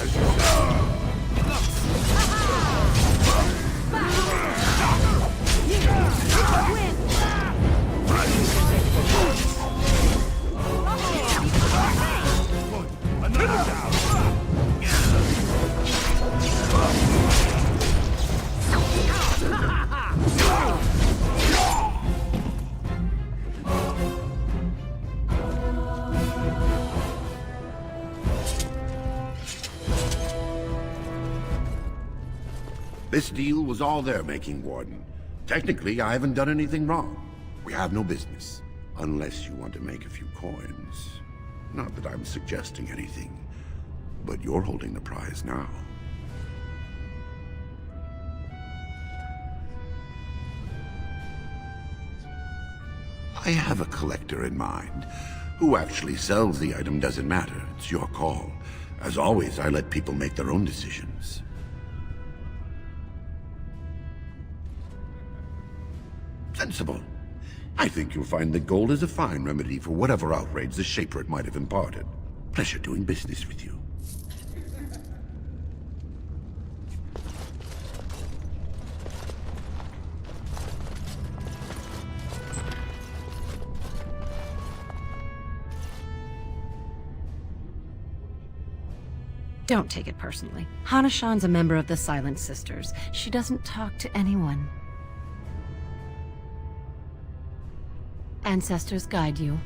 As This deal was all their making, Warden. Technically, I haven't done anything wrong. We have no business. Unless you want to make a few coins. Not that I'm suggesting anything, but you're holding the prize now. I have a collector in mind. Who actually sells the item doesn't matter. It's your call. As always, I let people make their own decisions. Sensible. I think you'll find that gold is a fine remedy for whatever outrage the Shaper might have imparted. Pleasure doing business with you. Don't take it personally. Hana-shan's a member of the Silent Sisters. She doesn't talk to anyone. Ancestors guide you.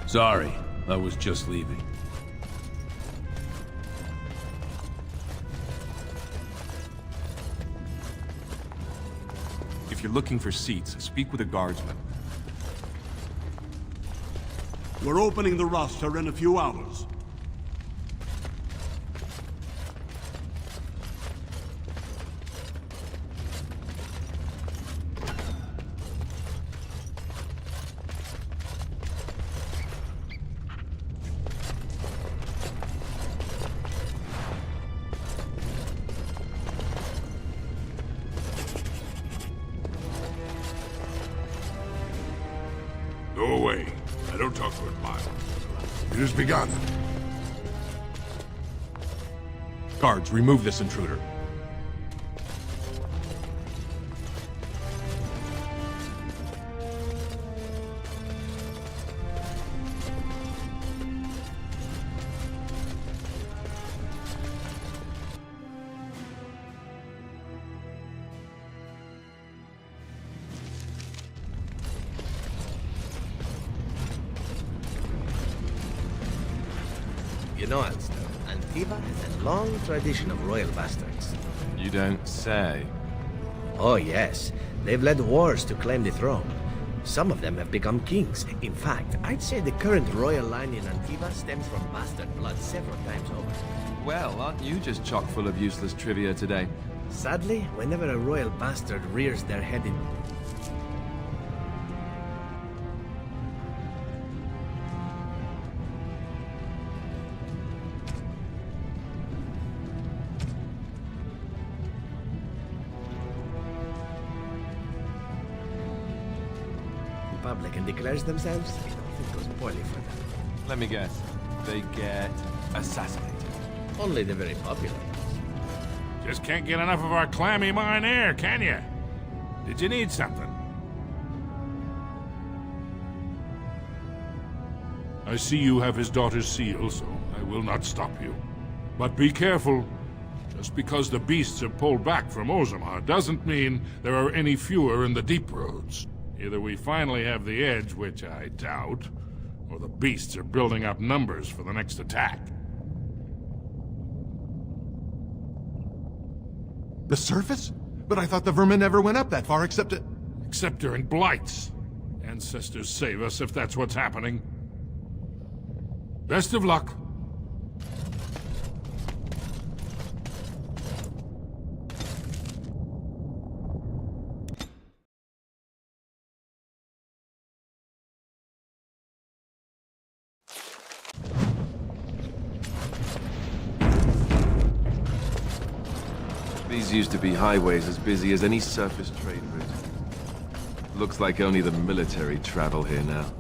Sorry, I was just leaving. If you're looking for seats, speak with a guardsman. We're opening the roster in a few hours. Go away. I don't talk to admirers. It has begun. Guards, remove this intruder. You know, Alistair, Antiva has a long tradition of royal bastards. You don't say. Oh yes, they've led wars to claim the throne. Some of them have become kings. In fact, I'd say the current royal line in Antiva stems from bastard blood several times over. Well, aren't you just chock full of useless trivia today? Sadly, whenever a royal bastard rears their head in... public and declares themselves, it goes poorly for them. Let me guess. They get assassinated. Only the very popular. Just can't get enough of our clammy mine air, can you? Did you need something? I see you have his daughter's seal, so I will not stop you. But be careful. Just because the beasts have pulled back from Orzammar doesn't mean there are any fewer in the deep roads. Either we finally have the edge, which I doubt, or the beasts are building up numbers for the next attack. The surface? But I thought the vermin never went up that far except during blights. Ancestors save us if that's what's happening. Best of luck. These used to be highways as busy as any surface trade route. Looks like only the military travel here now.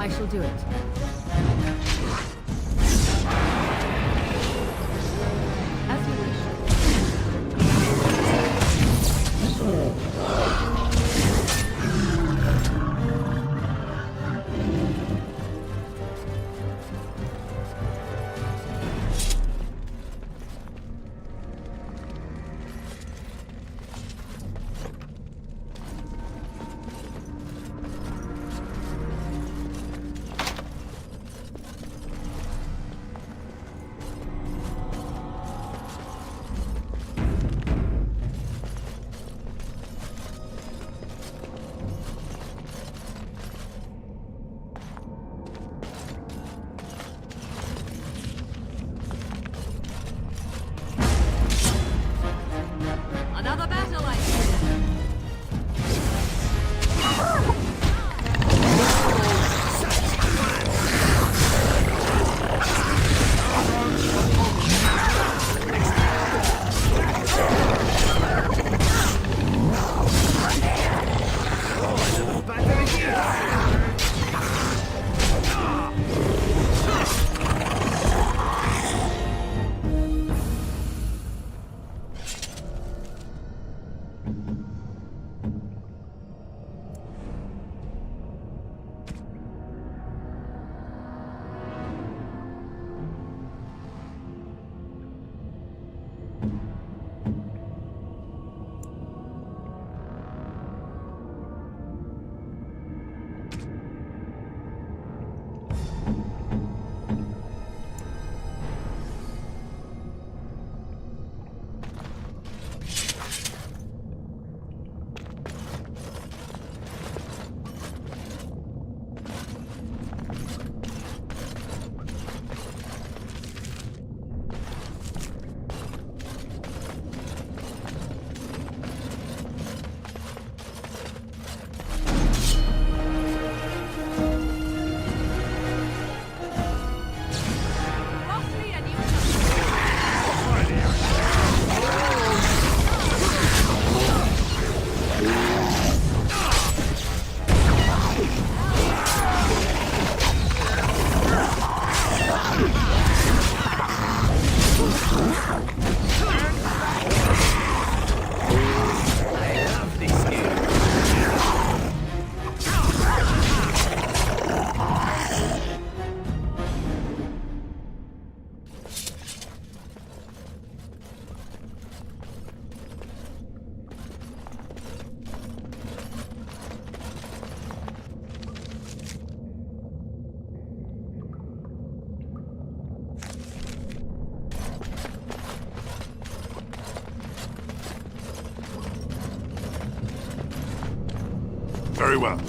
I shall do it. As you wish. Very well.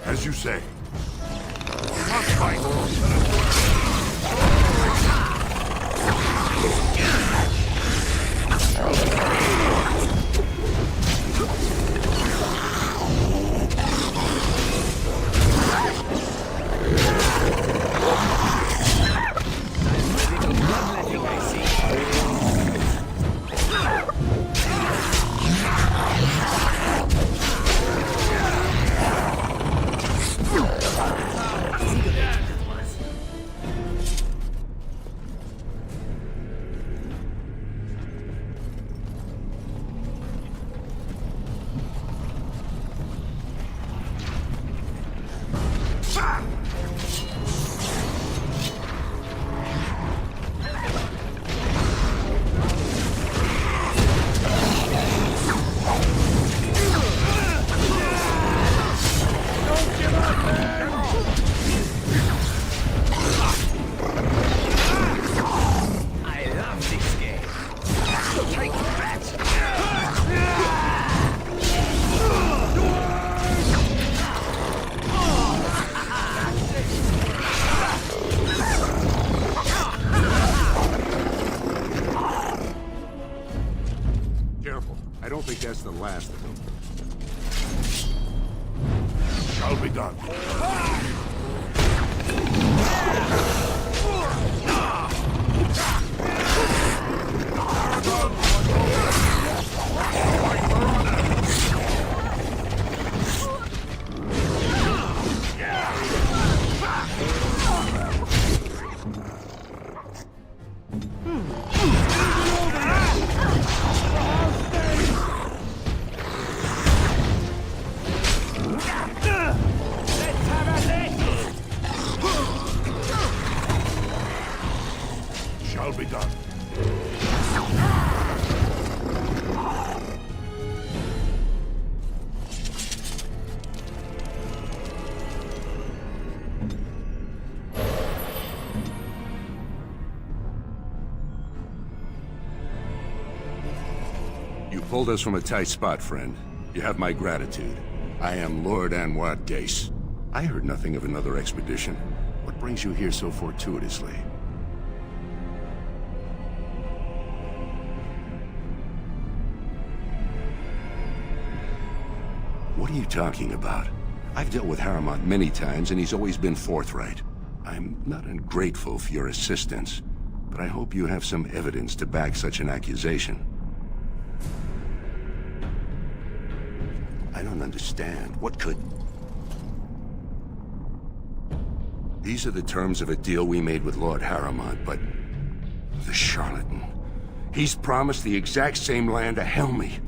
As you say. Must fight. I don't think that's the last of them. Shall be done. Shall be done. You pulled us from a tight spot, friend. You have my gratitude. I am Lord Anwar Dace. I heard nothing of another expedition. What brings you here so fortuitously? What are you talking about? I've dealt with Harrowmont many times, and he's always been forthright. I'm not ungrateful for your assistance, but I hope you have some evidence to back such an accusation. I don't understand. What could... These are the terms of a deal we made with Lord Harrowmont, but... the charlatan. He's promised the exact same land to Helmy.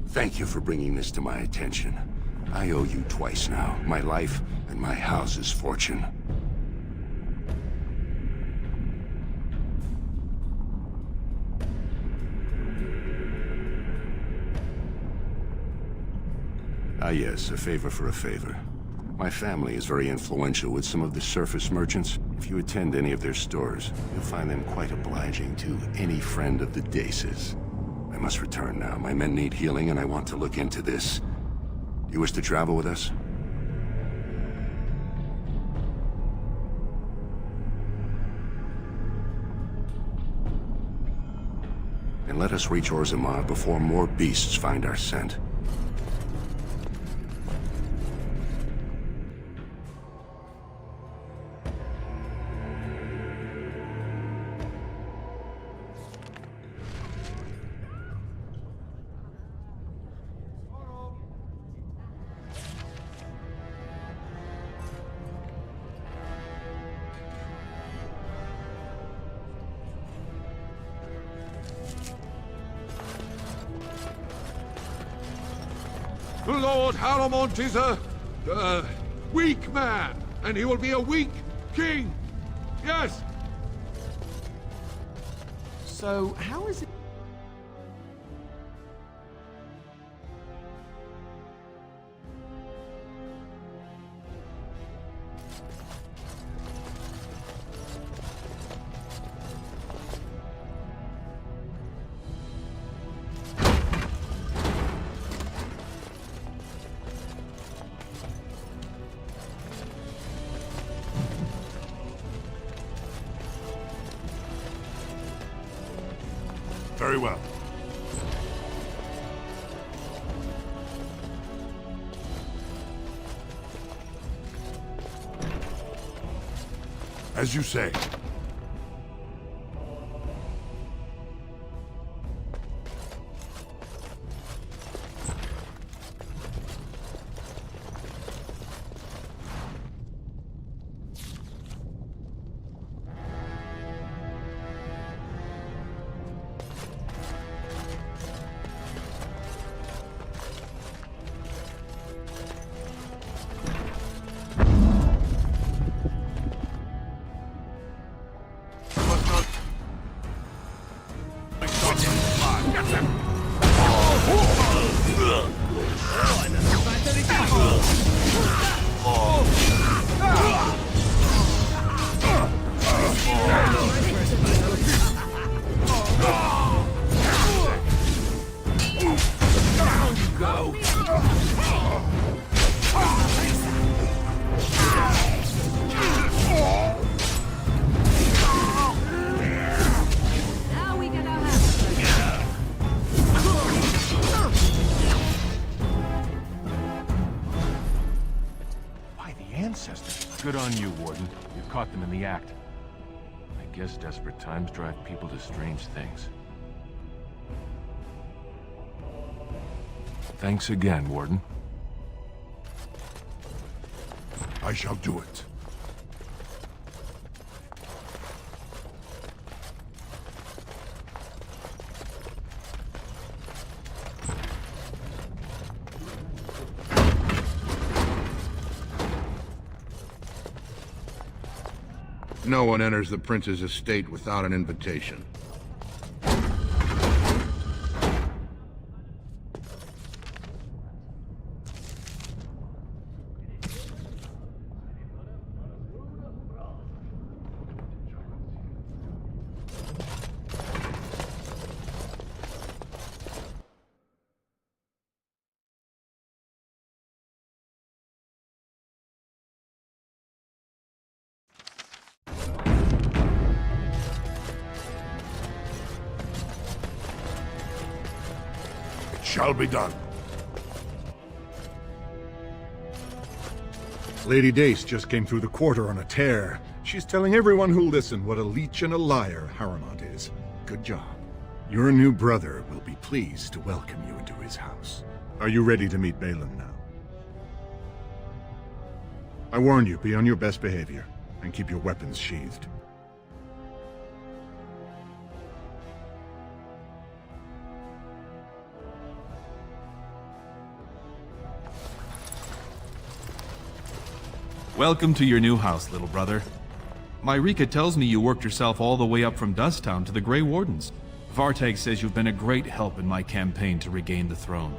Thank you for bringing this to my attention. I owe you twice now. My life and my house's fortune. Ah yes, a favor for a favor. My family is very influential with some of the surface merchants. If you attend any of their stores, you'll find them quite obliging to any friend of the Daces. I must return now. My men need healing, and I want to look into this. You wish to travel with us? And let us reach Orzammar before more beasts find our scent. Lord Harrowmont is a weak man, and he will be a weak king. Yes. So, how is it... Very well. As you say. Good on you, Warden. You caught them in the act. I guess desperate times drive people to strange things. Thanks again, Warden. I shall do it. No one enters the prince's estate without an invitation. Shall be done. Lady Dace just came through the quarter on a tear. She's telling everyone who'll listen what a leech and a liar Harrowmont is. Good job. Your new brother will be pleased to welcome you into his house. Are you ready to meet Balin now? I warn you, be on your best behavior, and keep your weapons sheathed. Welcome to your new house, little brother. Myrika tells me you worked yourself all the way up from Dusttown to the Grey Wardens. Vartag says you've been a great help in my campaign to regain the throne.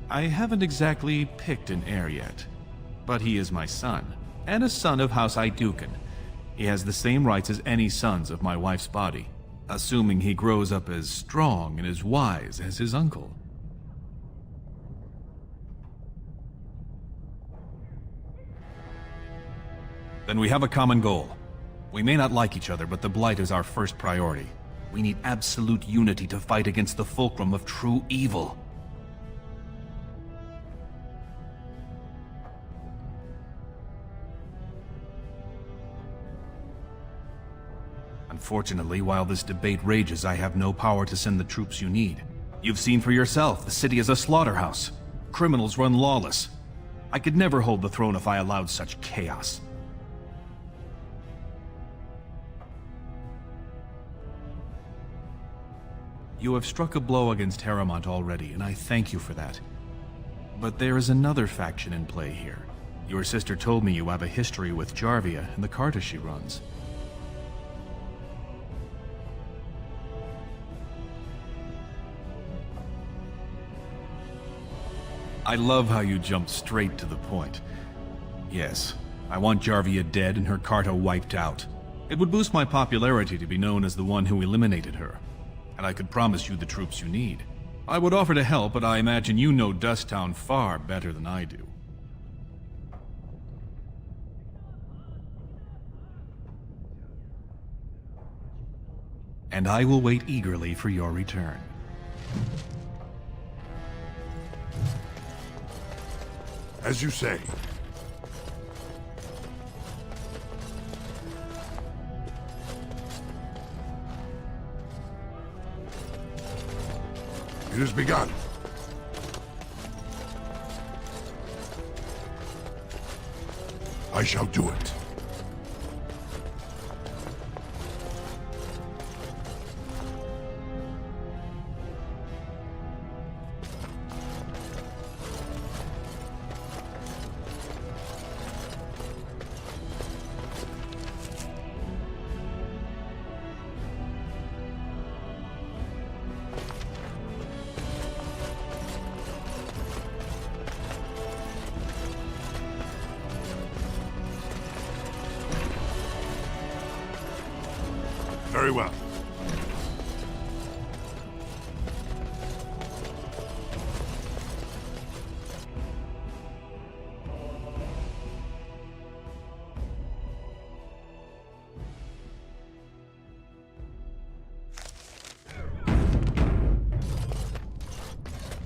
I haven't exactly picked an heir yet, but he is my son, and a son of House Aeducan. He has the same rights as any sons of my wife's body, assuming he grows up as strong and as wise as his uncle. Then we have a common goal. We may not like each other, but the Blight is our first priority. We need absolute unity to fight against the fulcrum of true evil. Unfortunately, while this debate rages, I have no power to send the troops you need. You've seen for yourself, the city is a slaughterhouse. Criminals run lawless. I could never hold the throne if I allowed such chaos. You have struck a blow against Harrowmont already, and I thank you for that. But there is another faction in play here. Your sister told me you have a history with Jarvia and the Carta she runs. I love how you jumped straight to the point. Yes, I want Jarvia dead and her Carta wiped out. It would boost my popularity to be known as the one who eliminated her. And I could promise you the troops you need. I would offer to help, but I imagine you know Dusttown far better than I do. And I will wait eagerly for your return. As you say. It has begun. I shall do it. Very well.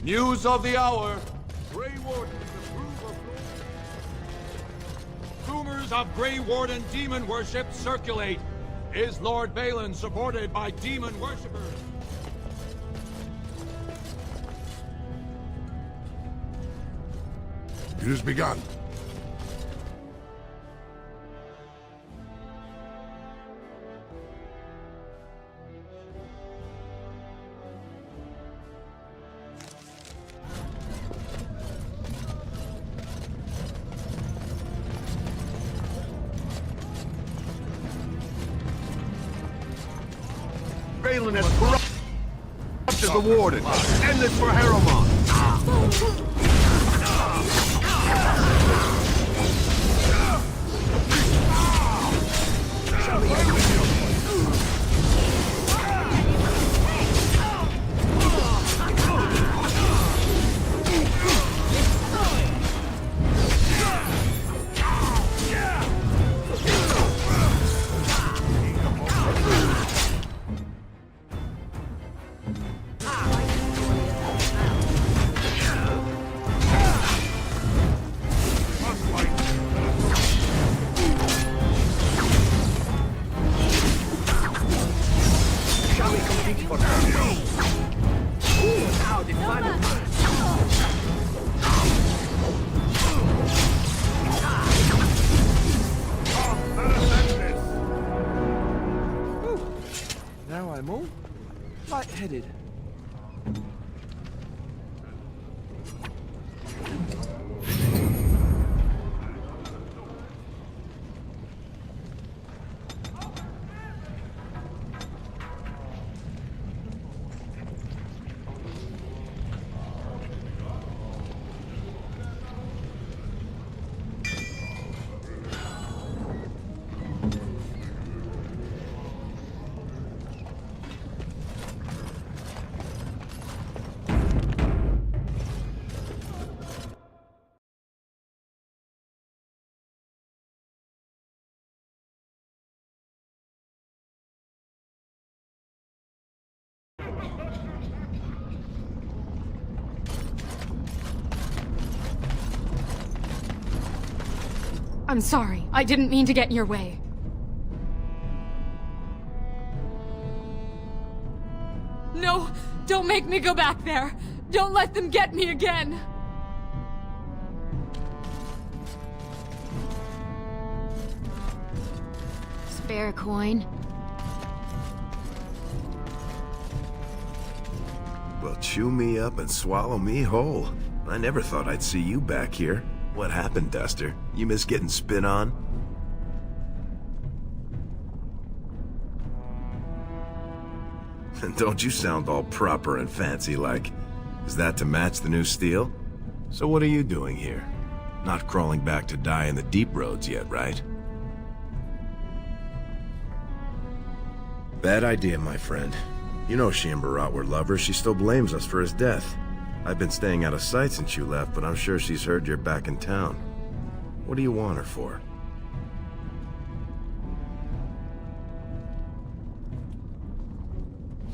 News of the hour. Grey Wardens approve of... Rumors of Grey Warden demon worship circulate. Is Lord Balin supported by demon worshippers? It has begun. Balin has corrupted the Warden. End this for Harrowmont. headed? I'm sorry. I didn't mean to get in your way. No! Don't make me go back there! Don't let them get me again! Spare coin. Well, chew me up and swallow me whole. I never thought I'd see you back here. What happened, Duster? You miss getting spit on? And don't you sound all proper and fancy like. Is that to match the new steel? So what are you doing here? Not crawling back to die in the deep roads yet, right? Bad idea, my friend. You know Shambarat were lovers. She still blames us for his death. I've been staying out of sight since you left, but I'm sure she's heard you're back in town. What do you want her for?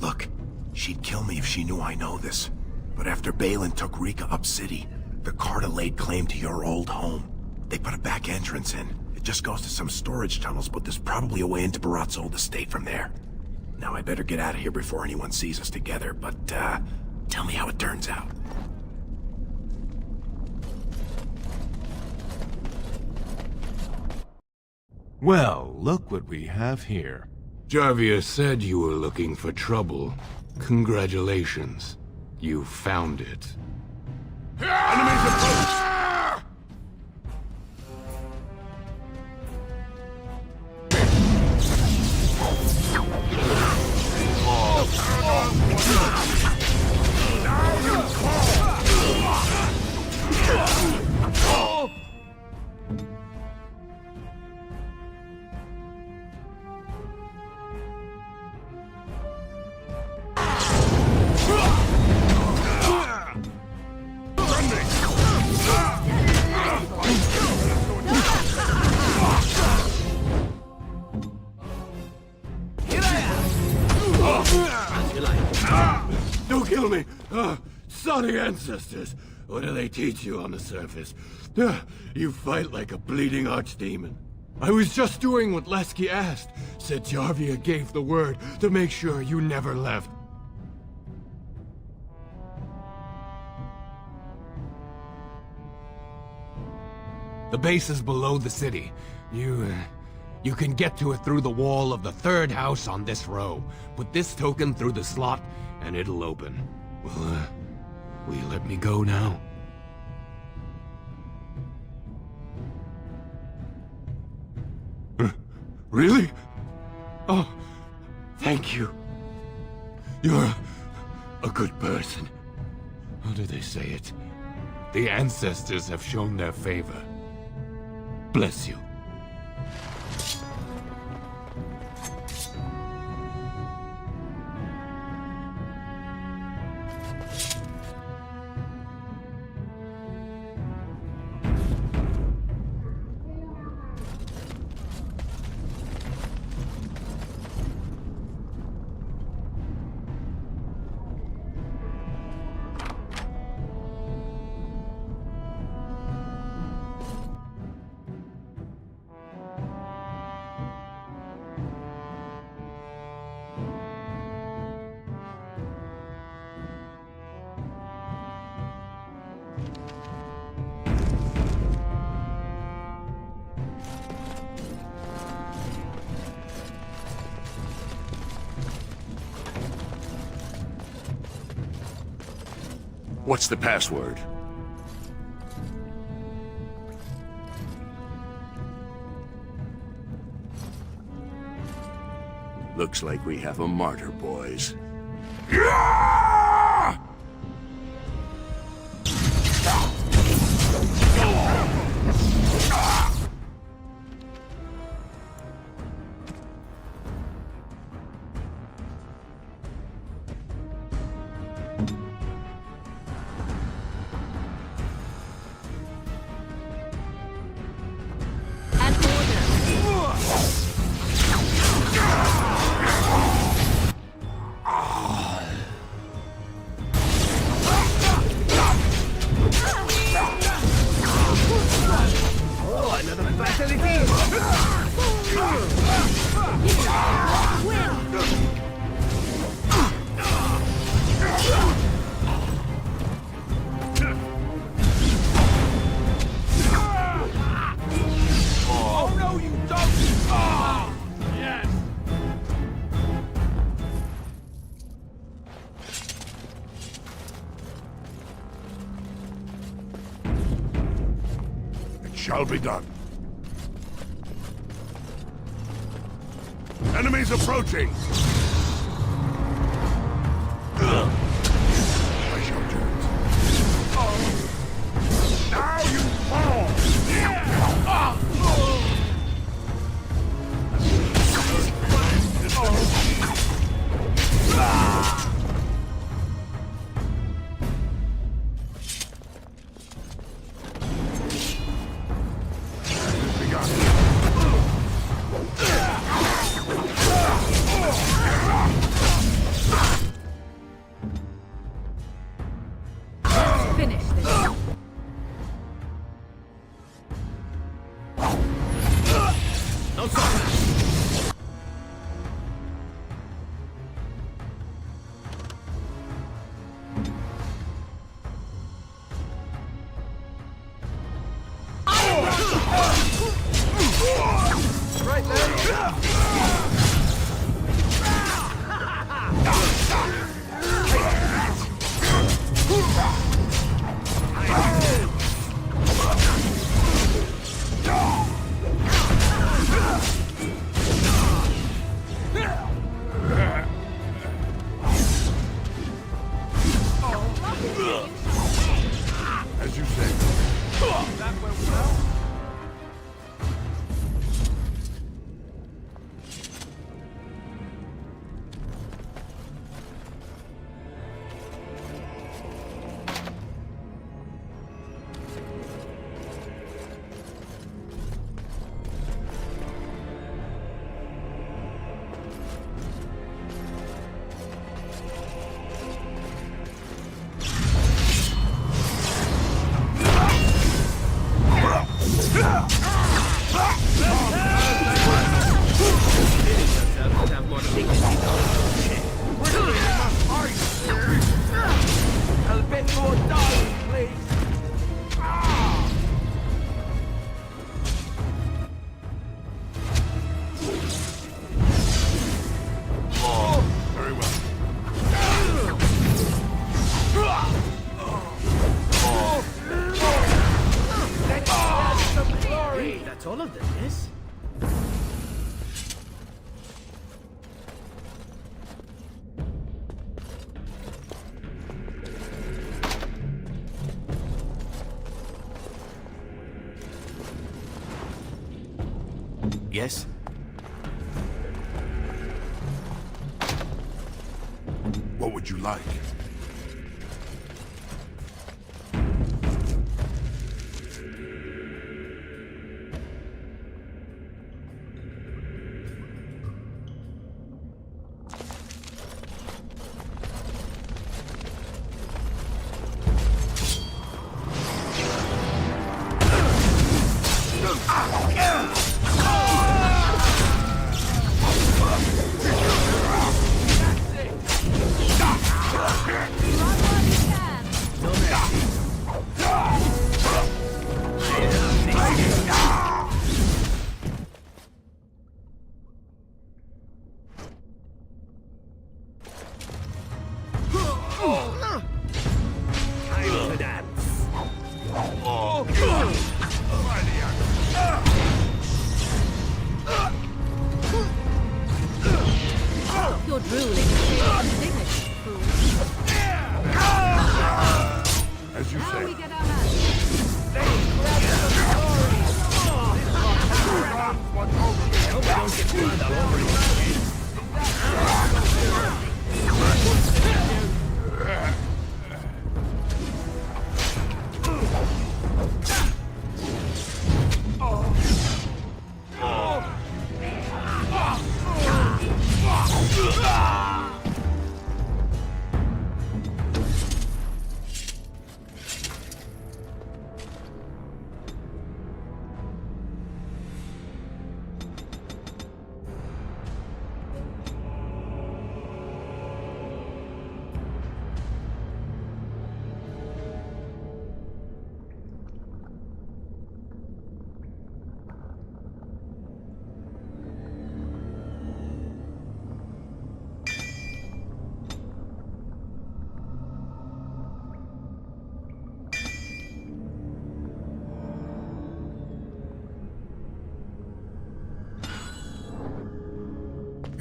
Look, she'd kill me if she knew I know this. But after Balin took Rika up city, the Carta laid claim to your old home. They put a back entrance in. It just goes to some storage tunnels, but there's probably a way into Barat's old estate from there. Now I better get out of here before anyone sees us together, but, tell me how it turns out. Well, look what we have here. Jarvia said you were looking for trouble. Congratulations. You found it. Enemies approach! Don't kill me! Sorry ancestors! What do they teach you on the surface? You fight like a bleeding archdemon. I was just doing what Lesky asked. Said Jarvia gave the word to make sure you never left. The base is below the city. You can get to it through the wall of the third house on this row. Put this token through the slot, and it'll open. Will you let me go now? Really? Oh, thank you. You're a good person. How do they say it? The ancestors have shown their favor. Bless you. What's the password? Looks like we have a martyr, boys. Shall be done. Enemies approaching! I shall do it. Now you fall! As you say. That went well. That's all of them, yes? Yes? What would you like?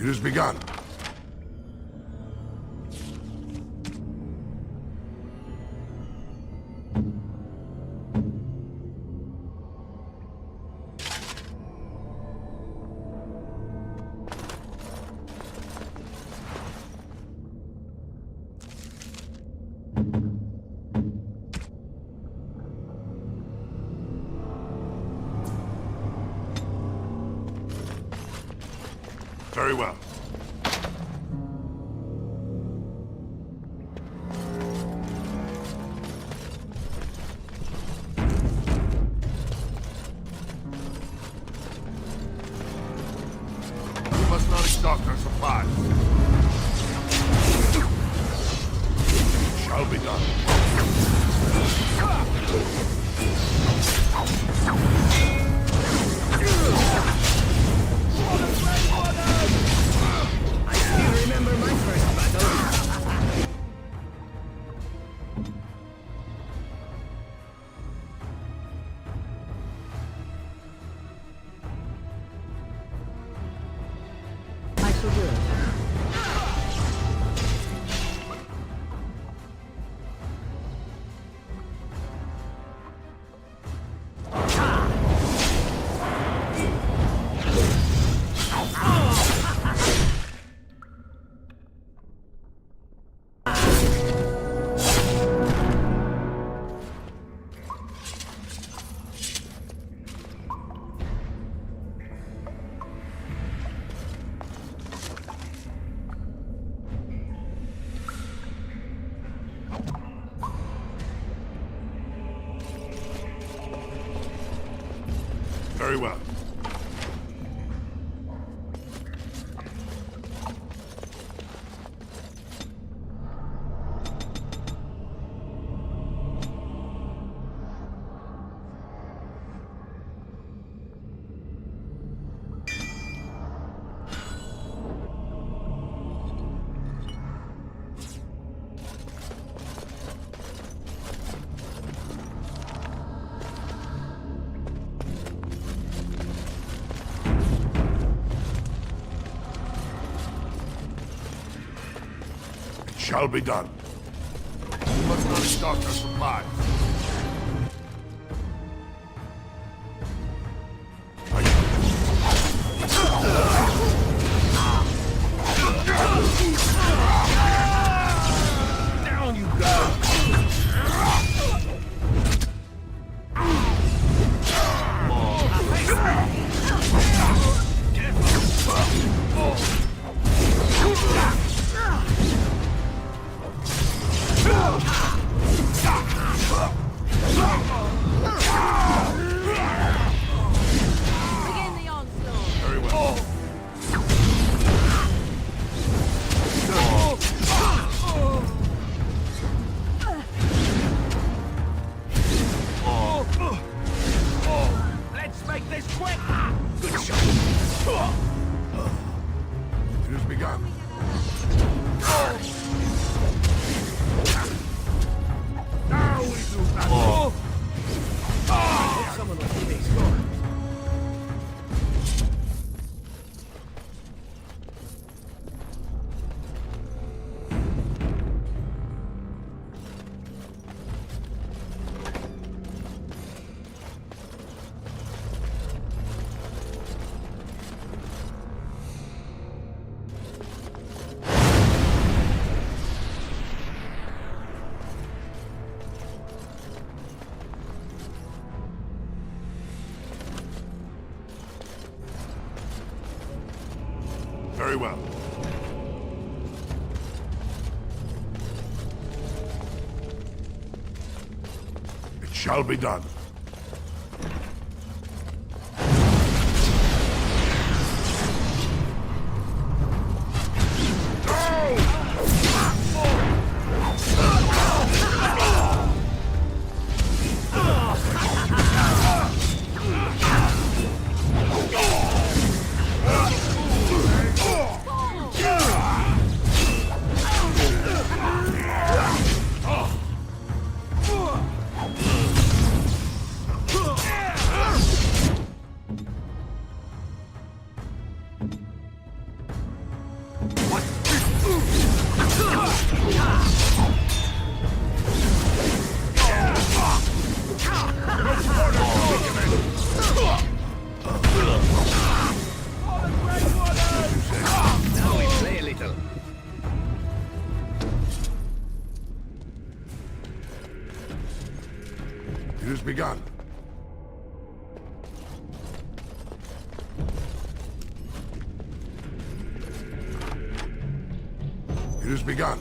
It has begun. Very well. We must not exhaust our supplies. It shall be done. Remember my first battle? I shall do it. Very well. Shall be done. We must not exhaust our supplies. Down you go! Let's make this quick! Good shot. It has begun. Now we do battle. Someone will see me score. Very well. It shall be done. It has begun. It has begun.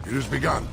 It has begun.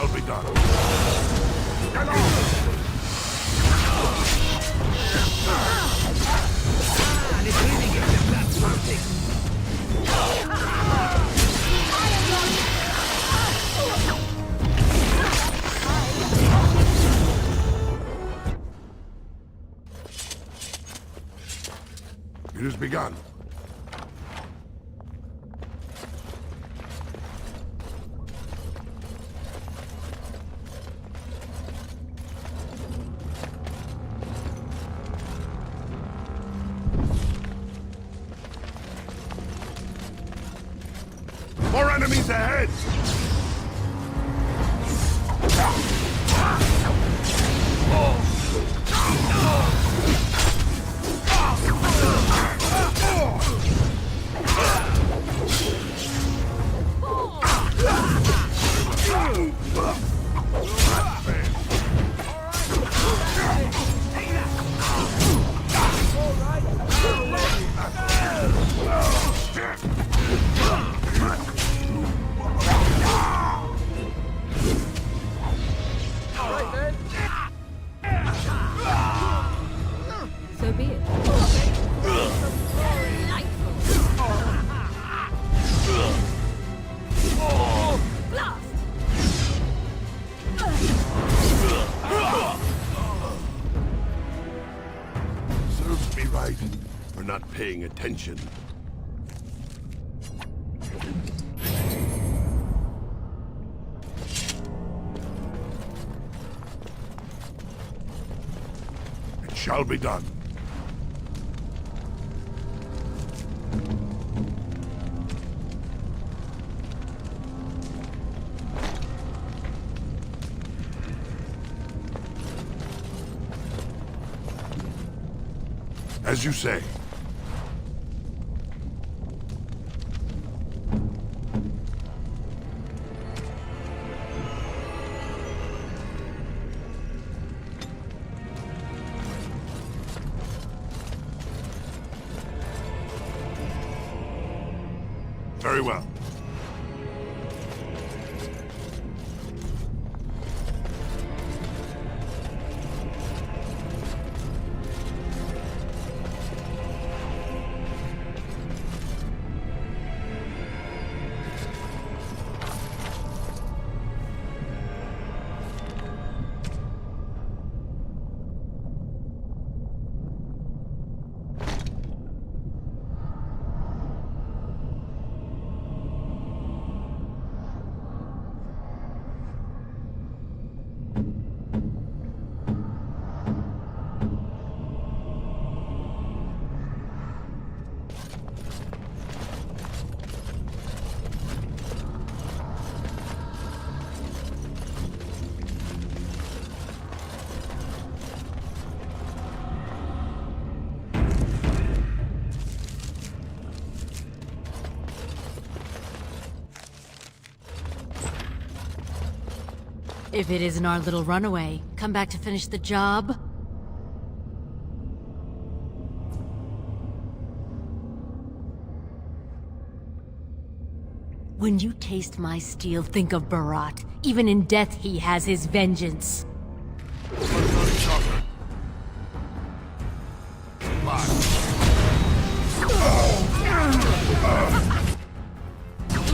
shall be done. It has begun. More enemies ahead! So be it. Serves me right for not paying attention. It shall be done. As you say. Very well. If it isn't our little runaway, come back to finish the job? When you taste my steel, think of Barat. Even in death, he has his vengeance.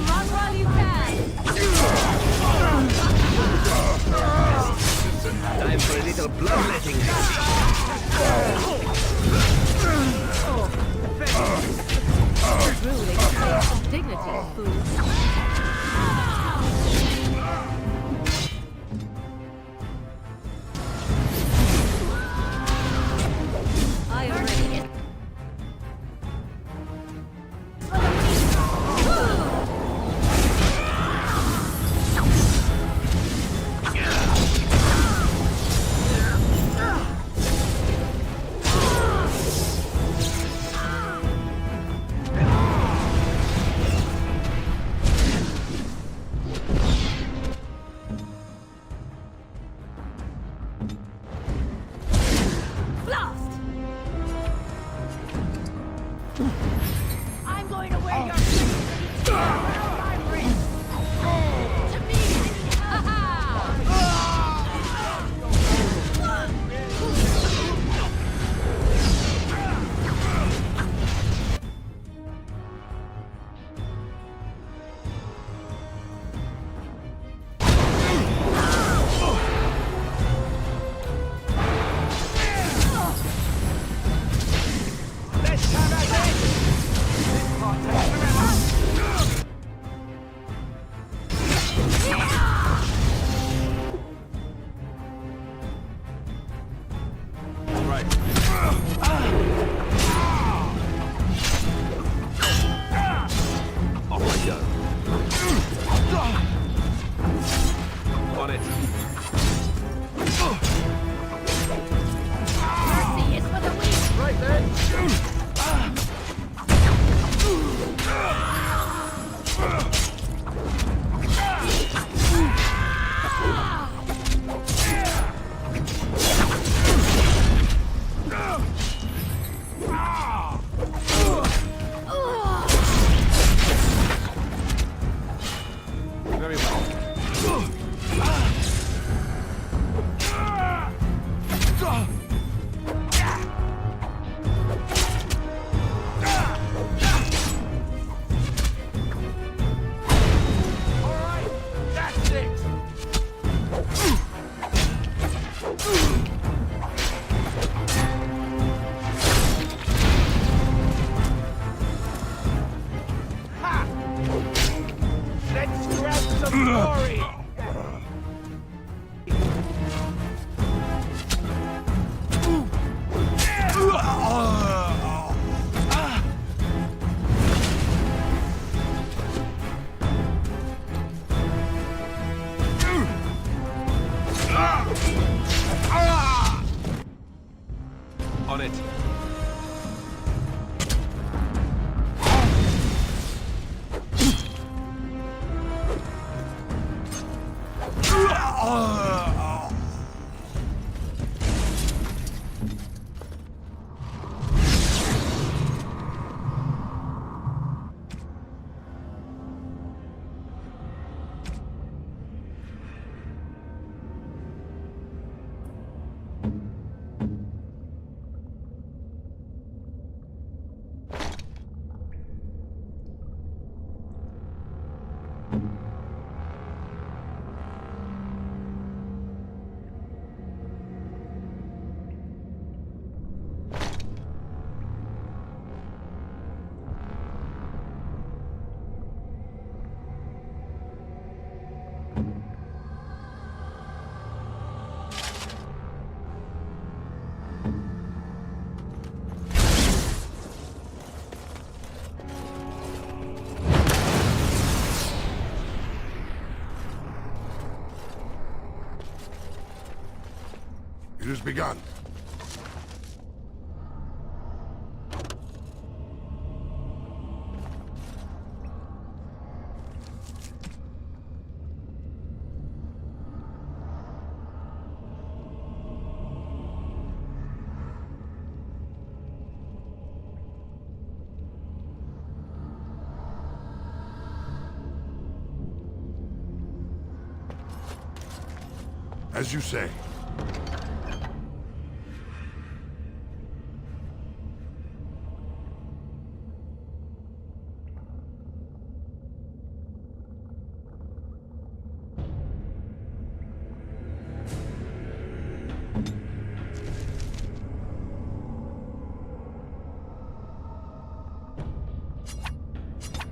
Run while you can! Time for a little bloodletting. Really, take some dignity, fool. I am ready. On it. Mercy is for the weak. Right then. Very well. On it. It has begun. As you say.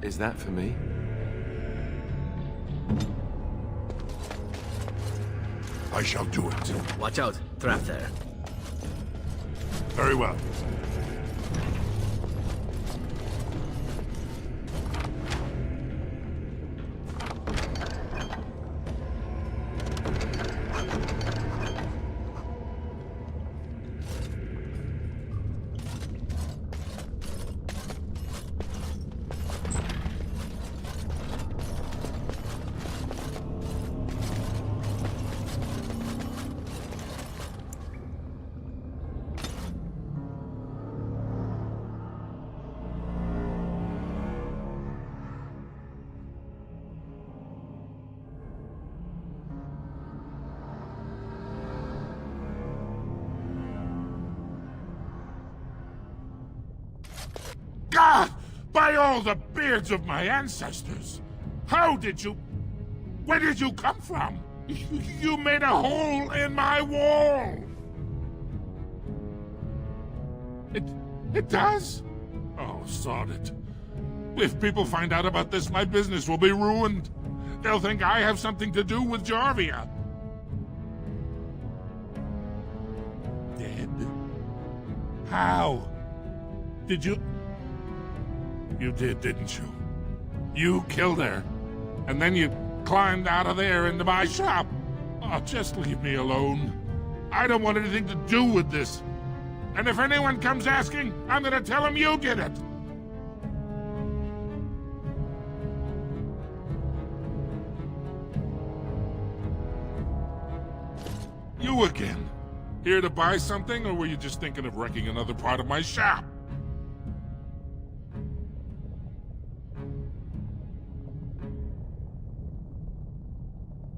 Is that for me? I shall do it. Watch out. Trap there. Very well. God! By all the beards of my ancestors! How did you... Where did you come from? You made a hole in my wall! It does? Oh, sod it. If people find out about this, my business will be ruined. They'll think I have something to do with Jarvia. Dead? How? Did you... You did, didn't you? You killed her. And then you climbed out of there into my shop. Oh, just leave me alone. I don't want anything to do with this. And if anyone comes asking, I'm gonna tell them you did it. You again. Here to buy something, or were you just thinking of wrecking another part of my shop?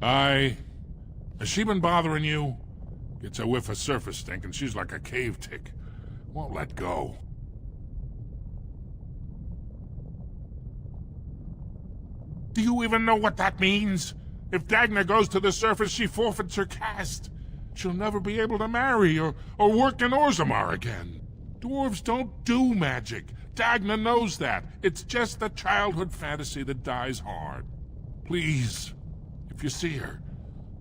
Has she been bothering you? Gets a whiff of surface stink and she's like a cave tick. Won't let go. Do you even know what that means? If Dagna goes to the surface, she forfeits her caste. She'll never be able to marry or work in Orzammar again. Dwarves don't do magic. Dagna knows that. It's just a childhood fantasy that dies hard. Please, if you see her,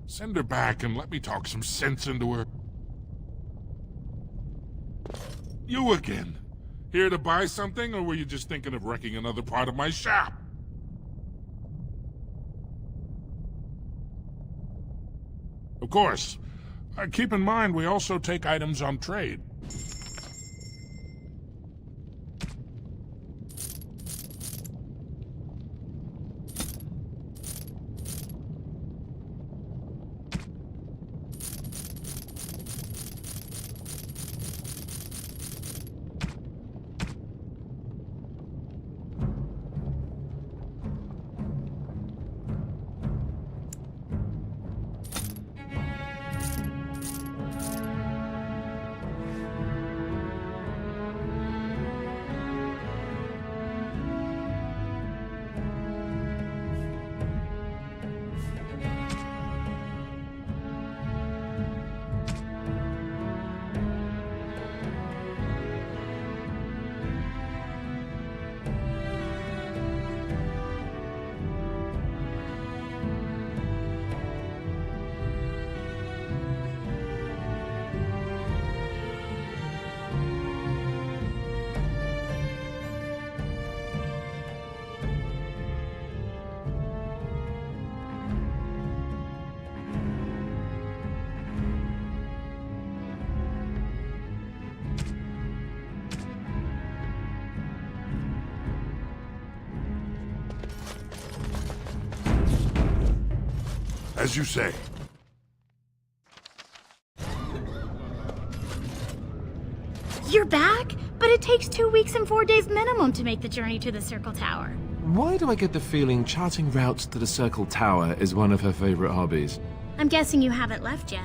send her back and let me talk some sense into her. You again. Here to buy something, or were you just thinking of wrecking another part of my shop? Of course. Keep in mind, we also take items on trade. As you say. You're back? But it takes 2 weeks and 4 days minimum to make the journey to the Circle Tower. Why do I get the feeling charting routes to the Circle Tower is one of her favorite hobbies? I'm guessing you haven't left yet.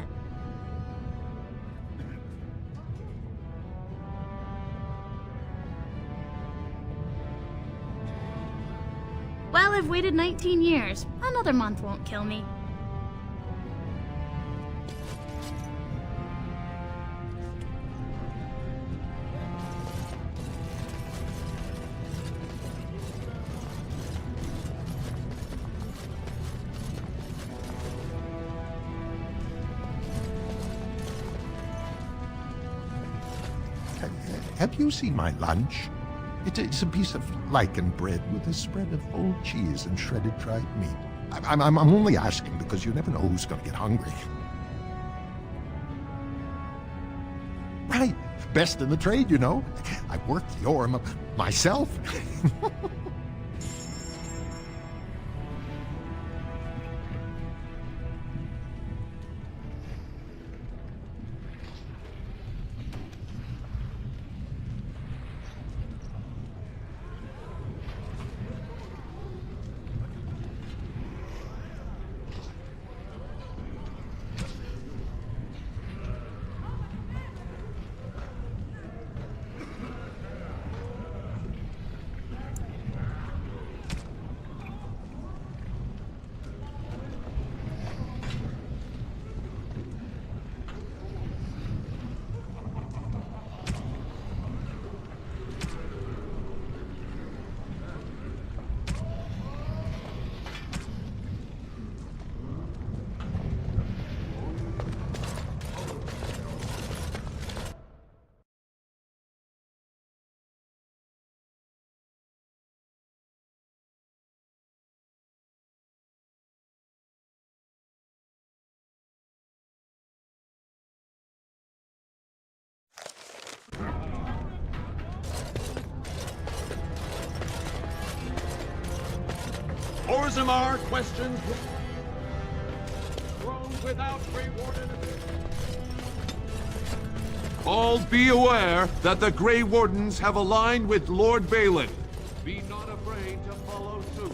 Well, I've waited 19 years. Another month won't kill me. Have you seen my lunch? It's a piece of lichen bread with a spread of old cheese and shredded dried meat. I'm only asking because you never know who's going to get hungry. Right, best in the trade, you know. I worked the Orm myself. Orzammar questions thrown without Grey Warden. All be aware that the Grey Wardens have aligned with Lord Balin. Be not afraid to follow suit.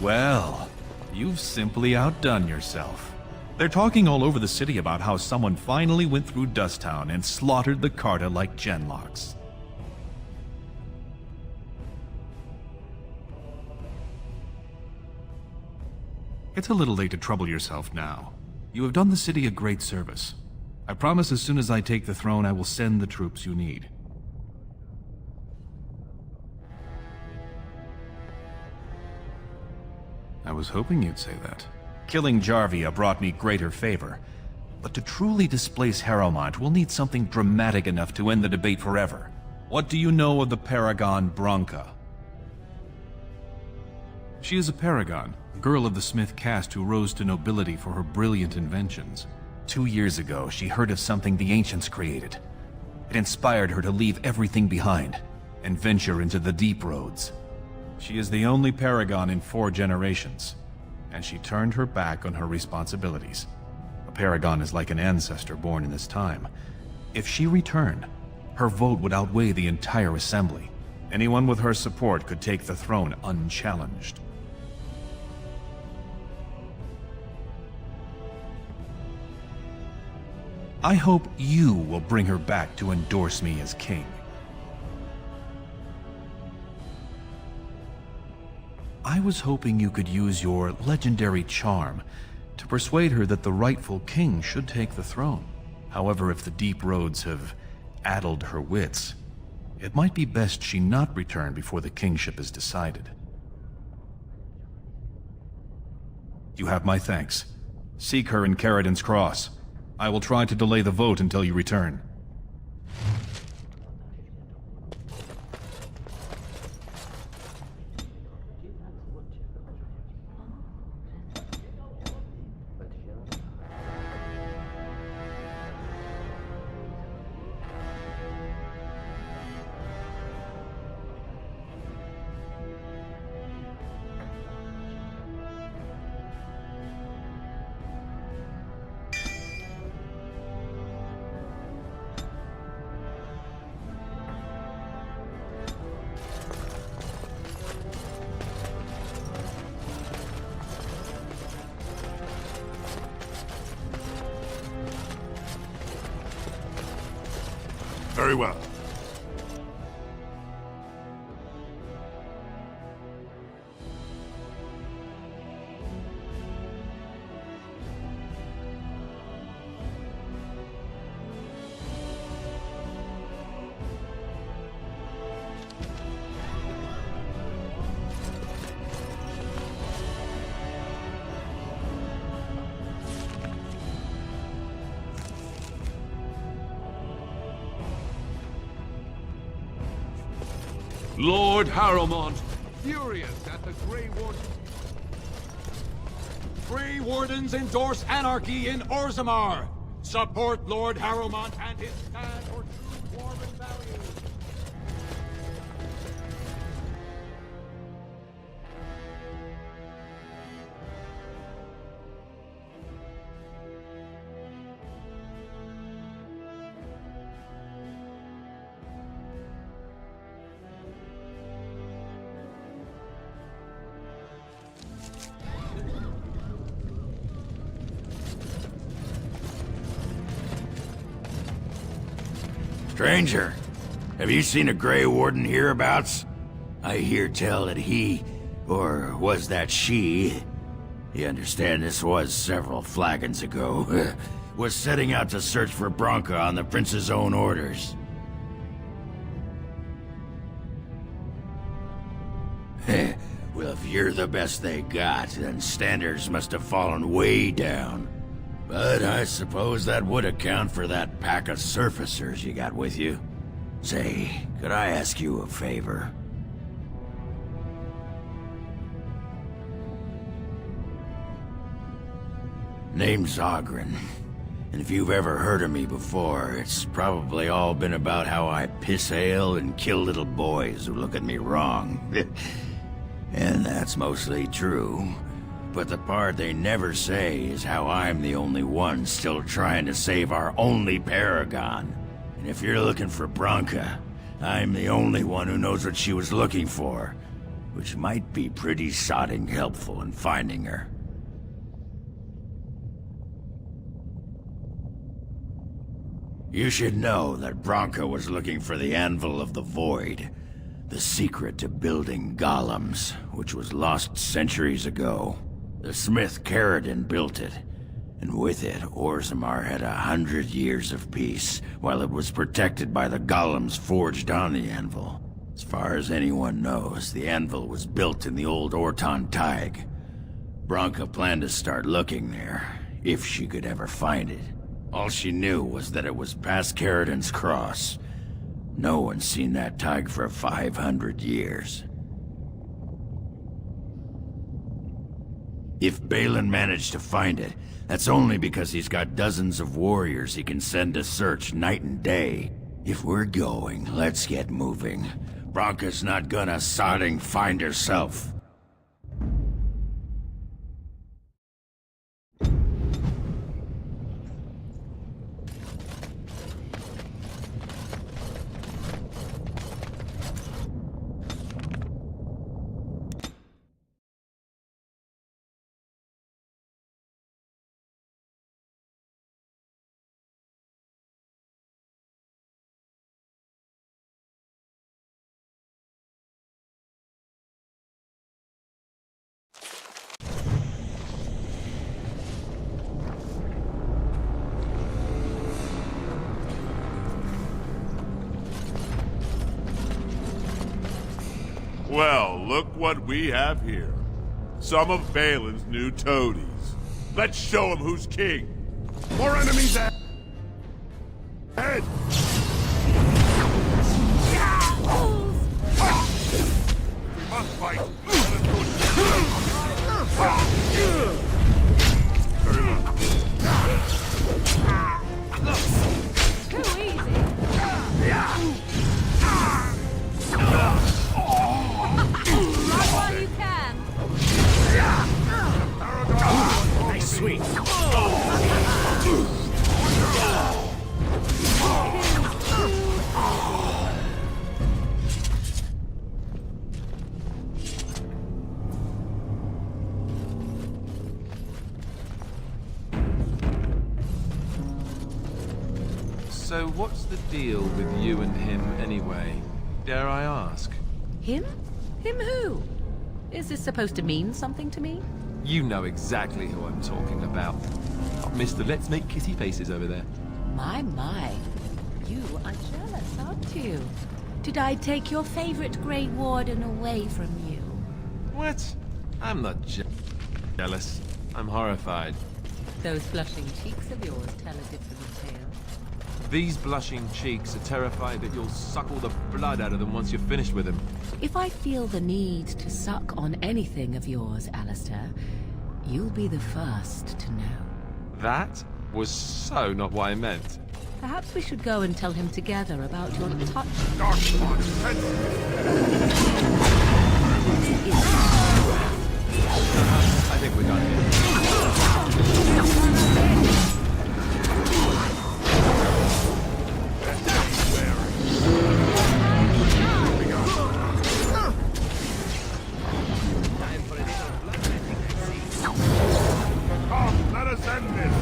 Well, you've simply outdone yourself. They're talking all over the city about how someone finally went through Dusttown and slaughtered the Carta like Genlocks. It's a little late to trouble yourself now. You have done the city a great service. I promise as soon as I take the throne, I will send the troops you need. I was hoping you'd say that. Killing Jarvia brought me greater favor. But to truly displace Harrowmont, we'll need something dramatic enough to end the debate forever. What do you know of the Paragon Branka? She is a paragon, a girl of the Smith caste who rose to nobility for her brilliant inventions. 2 years ago, she heard of something the ancients created. It inspired her to leave everything behind and venture into the deep roads. She is the only paragon in 4 generations, and she turned her back on her responsibilities. A paragon is like an ancestor born in this time. If she returned, her vote would outweigh the entire assembly. Anyone with her support could take the throne unchallenged. I hope you will bring her back to endorse me as king. I was hoping you could use your legendary charm to persuade her that the rightful king should take the throne. However, if the deep roads have addled her wits, it might be best she not return before the kingship is decided. You have my thanks. Seek her in Caridin's Cross. I will try to delay the vote until you return. Very well. Lord Harrowmont, furious at the Grey Wardens. Grey Wardens endorse anarchy in Orzammar. Support Lord Harrowmont and his stand for true Dwarven values. Stranger, have you seen a Grey Warden hereabouts? I hear tell that he, or was that she, you understand this was several flagons ago, was setting out to search for Branka on the Prince's own orders. Well, if you're the best they got, then standards must have fallen way down. But I suppose that would account for that pack of surfacers you got with you. Say, could I ask you a favor? Name's Oghren. And if you've ever heard of me before, it's probably all been about how I piss ale and kill little boys who look at me wrong. And that's mostly true. But the part they never say is how I'm the only one still trying to save our only paragon. And if you're looking for Branka, I'm the only one who knows what she was looking for, which might be pretty sodding helpful in finding her. You should know that Branka was looking for the Anvil of the Void, the secret to building golems, which was lost centuries ago. The smith Caridin built it, and with it, Orzammar had 100 years of peace, while it was protected by the golems forged on the anvil. As far as anyone knows, the anvil was built in the old Orton Thaig. Branka planned to start looking there, if she could ever find it. All she knew was that it was past Caridin's cross. No one's seen that Thaig for 500 years. If Balin managed to find it, that's only because he's got dozens of warriors he can send to search night and day. If we're going, let's get moving. Branka's not gonna sodding find herself. Well, look what we have here. Some of Balin's new toadies. Let's show him who's king. More enemies ahead! We must fight. Too easy. Run while you can. Nice sweep. So what's the deal with you and him anyway? Dare I ask? Him? Him who? Is this supposed to mean something to me? You know exactly who I'm talking about. Oh, Mr. Let's Make Kissy Faces over there. My. You are jealous, aren't you? Did I take your favorite Grey Warden away from you? What? I'm not jealous. I'm horrified. Those blushing cheeks of yours tell a different tale. These blushing cheeks are terrified that you'll suck all the blood out of them once you're finished with them. If I feel the need to suck on anything of yours, Alistair, you'll be the first to know. That was so not what I meant. Perhaps we should go and tell him together about your touch. I think we're done here. Let us end this!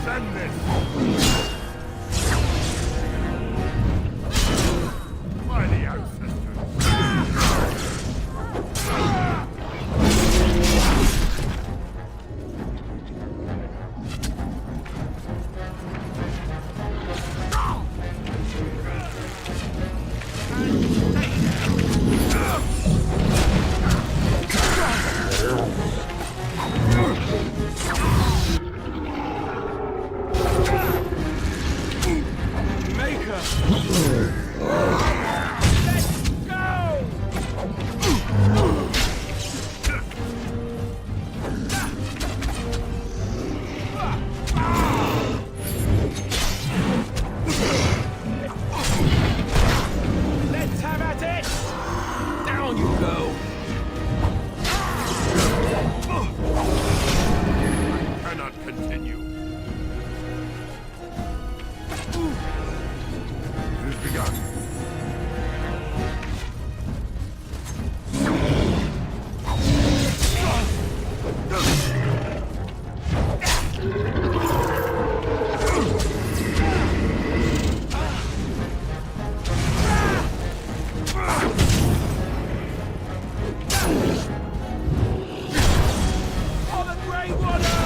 Send this! By the ancestors! Let's have at it! Down you go! I cannot continue. It has begun. For the Grey Warden!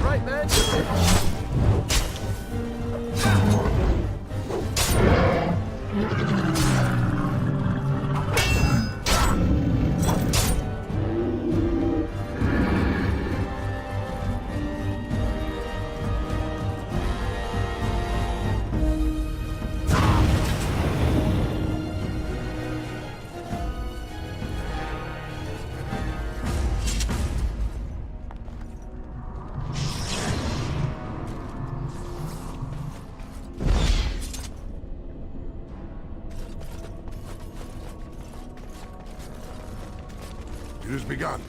Right, man. It has begun.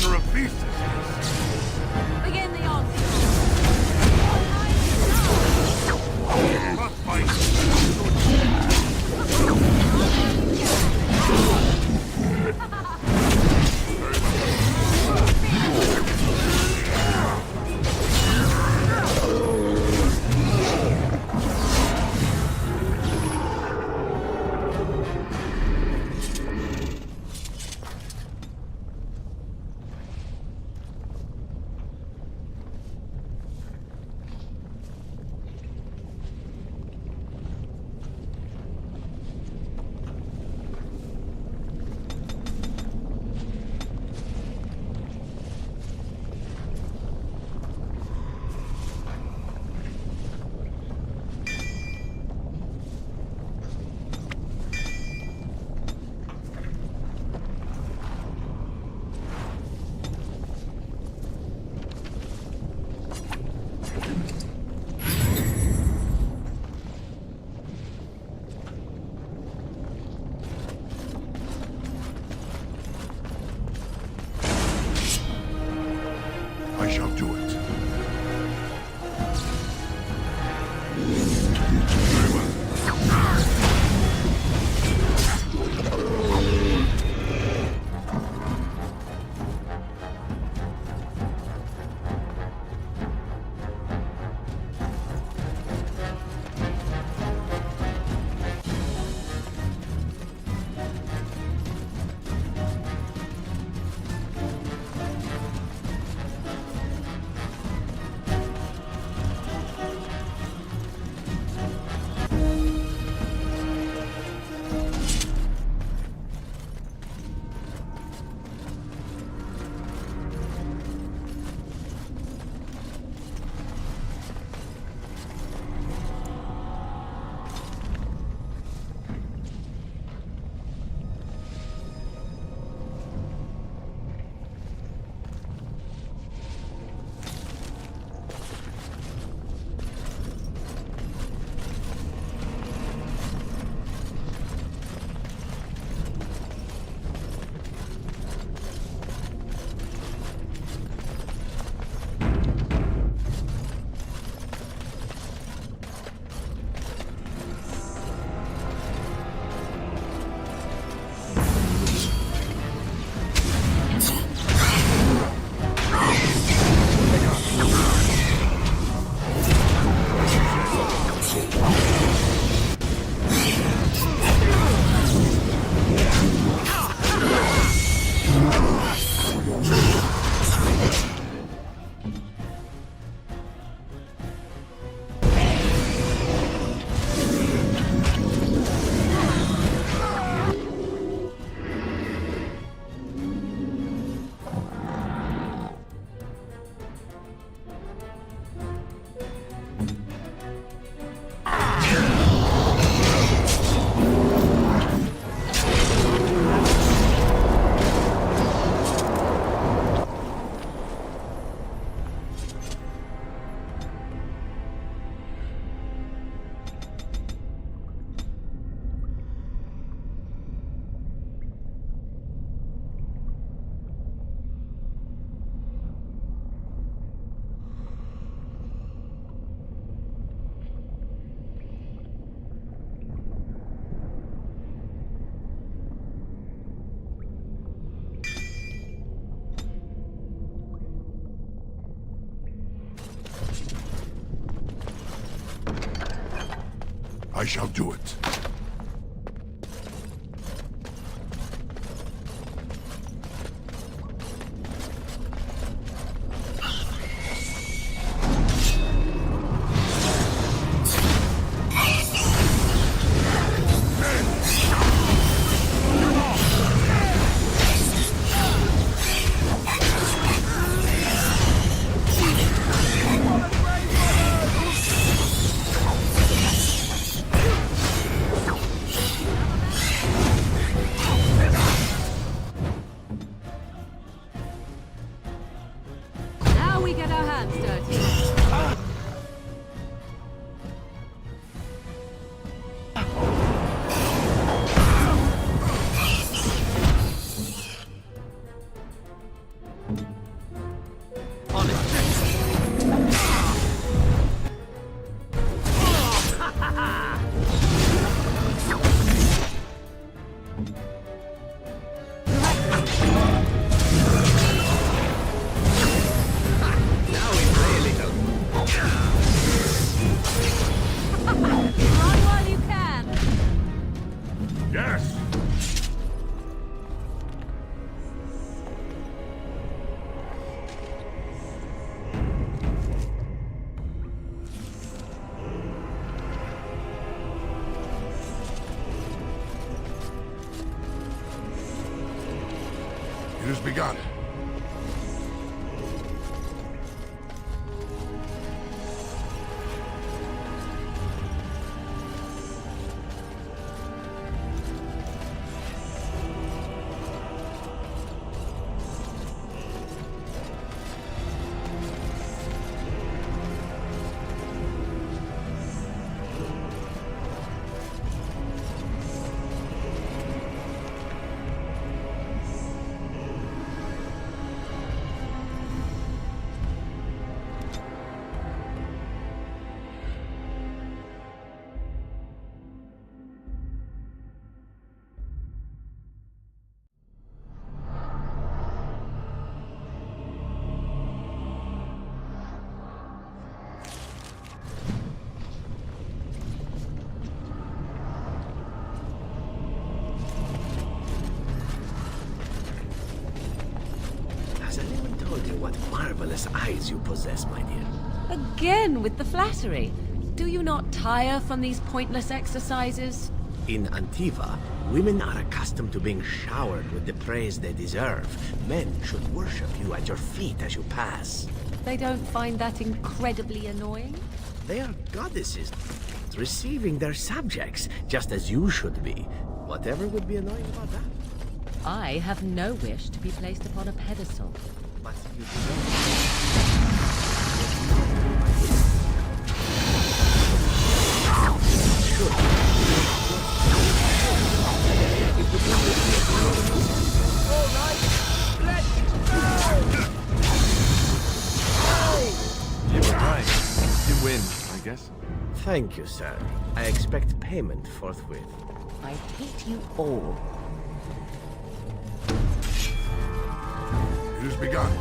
manner of beast is this? Begin the onslaught. Must fight. I shall do it. I shall do it. Now we get our hands dirty. begun. Marvelous eyes you possess, my dear. Again with the flattery. Do you not tire from these pointless exercises? In Antiva, women are accustomed to being showered with the praise they deserve. Men should worship you at your feet as you pass. They don't find that incredibly annoying? They are goddesses, receiving their subjects, just as you should be. Whatever would be annoying about that? I have no wish to be placed upon a pedestal. But you You were right. You win, I guess. Thank you, sir. I expect payment forthwith. I hate you all. It has begun.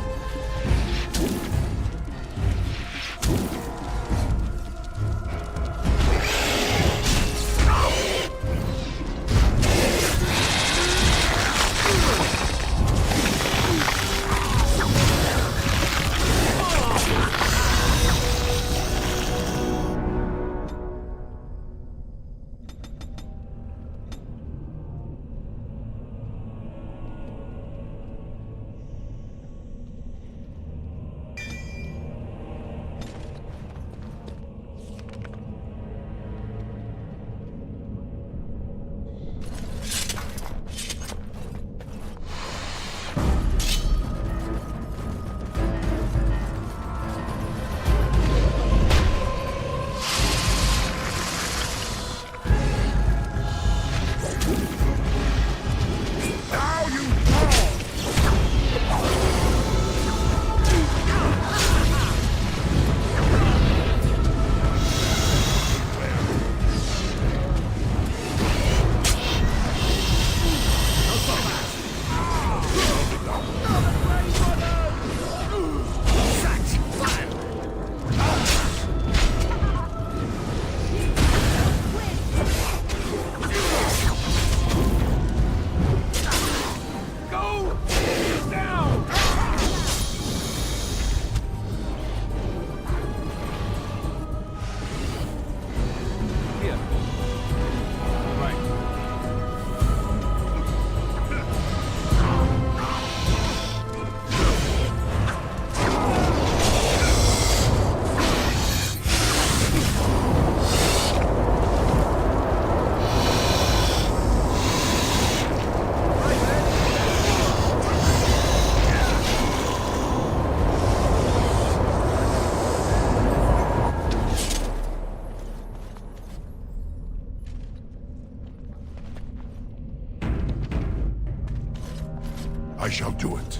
I shall do it.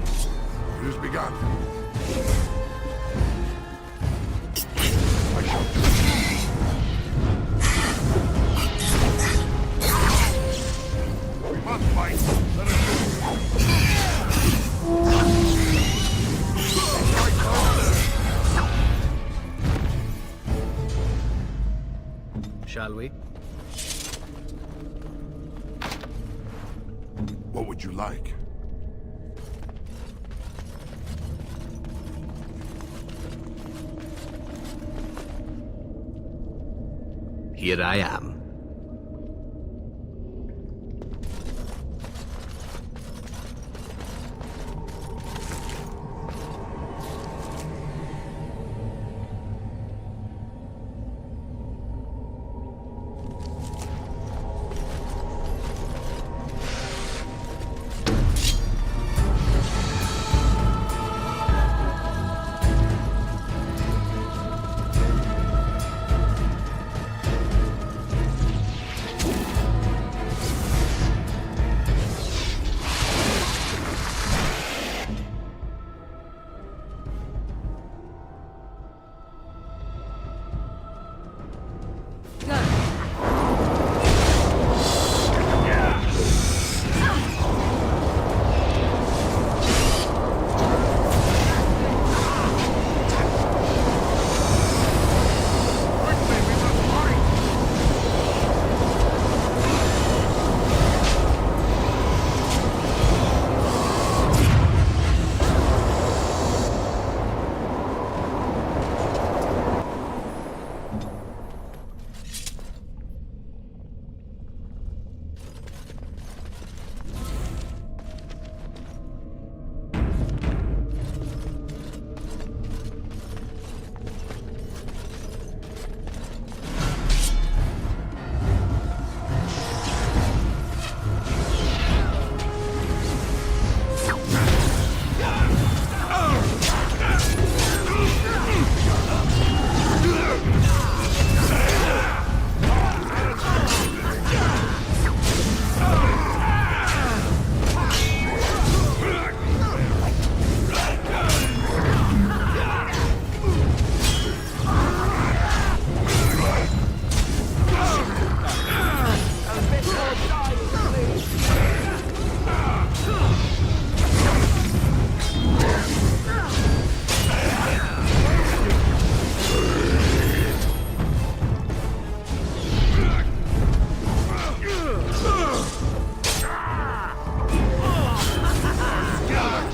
It has begun. I shall do it. We must fight. Let us Shall we? would you like? Here I am.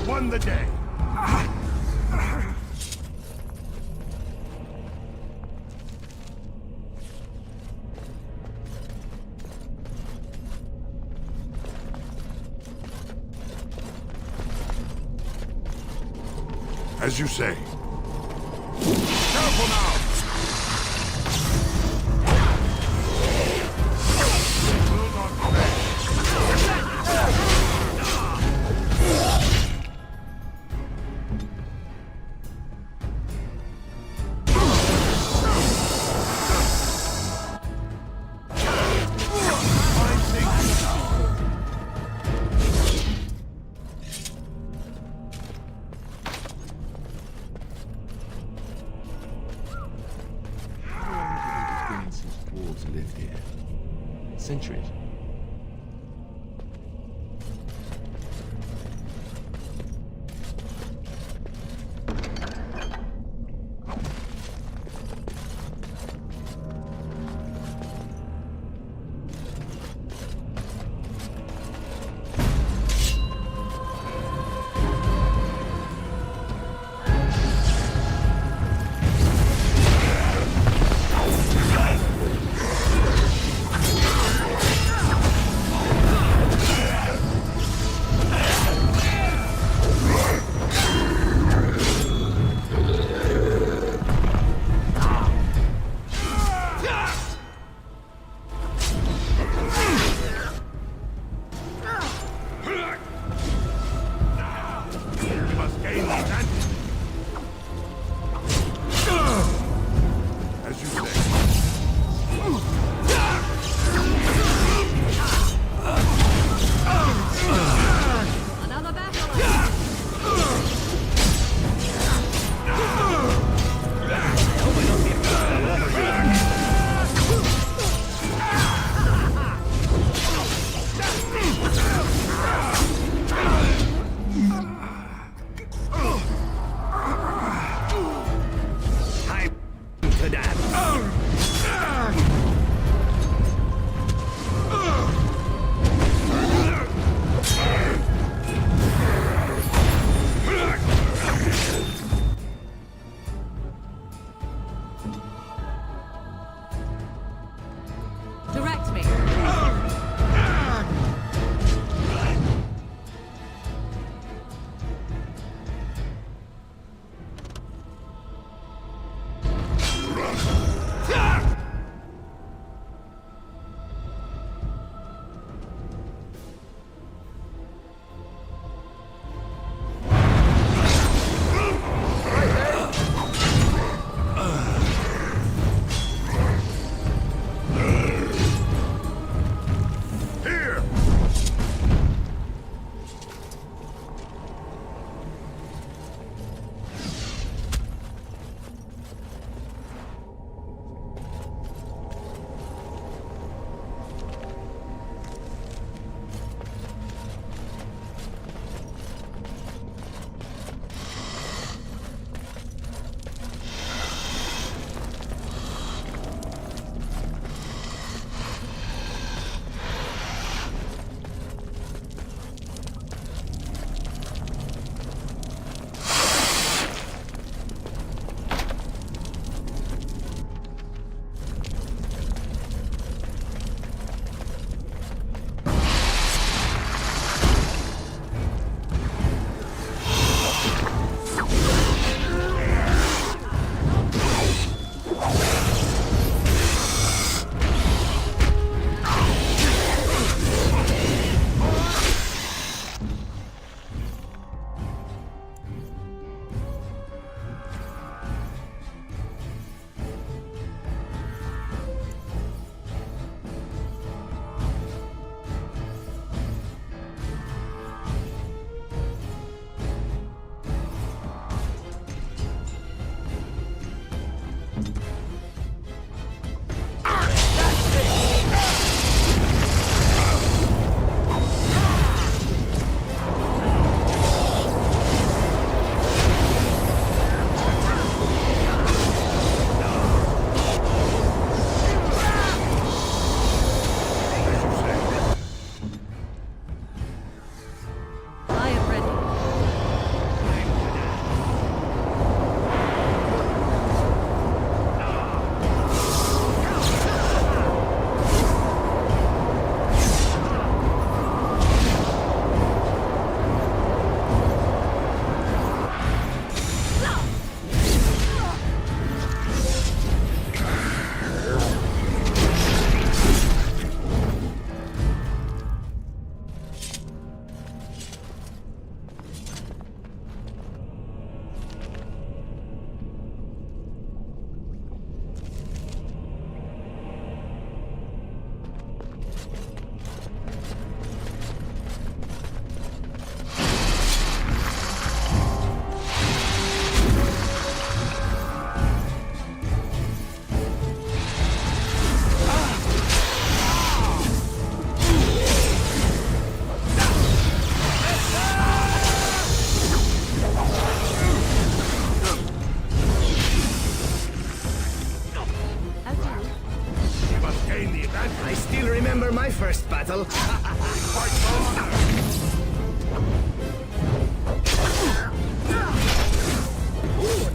Won the day. As you say. Careful now!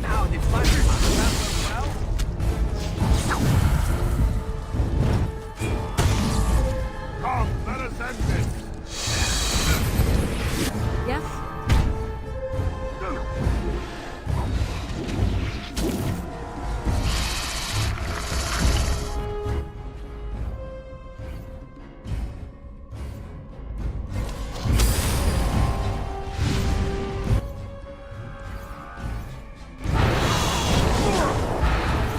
Now the fighters well. Come, let us end this! Yes?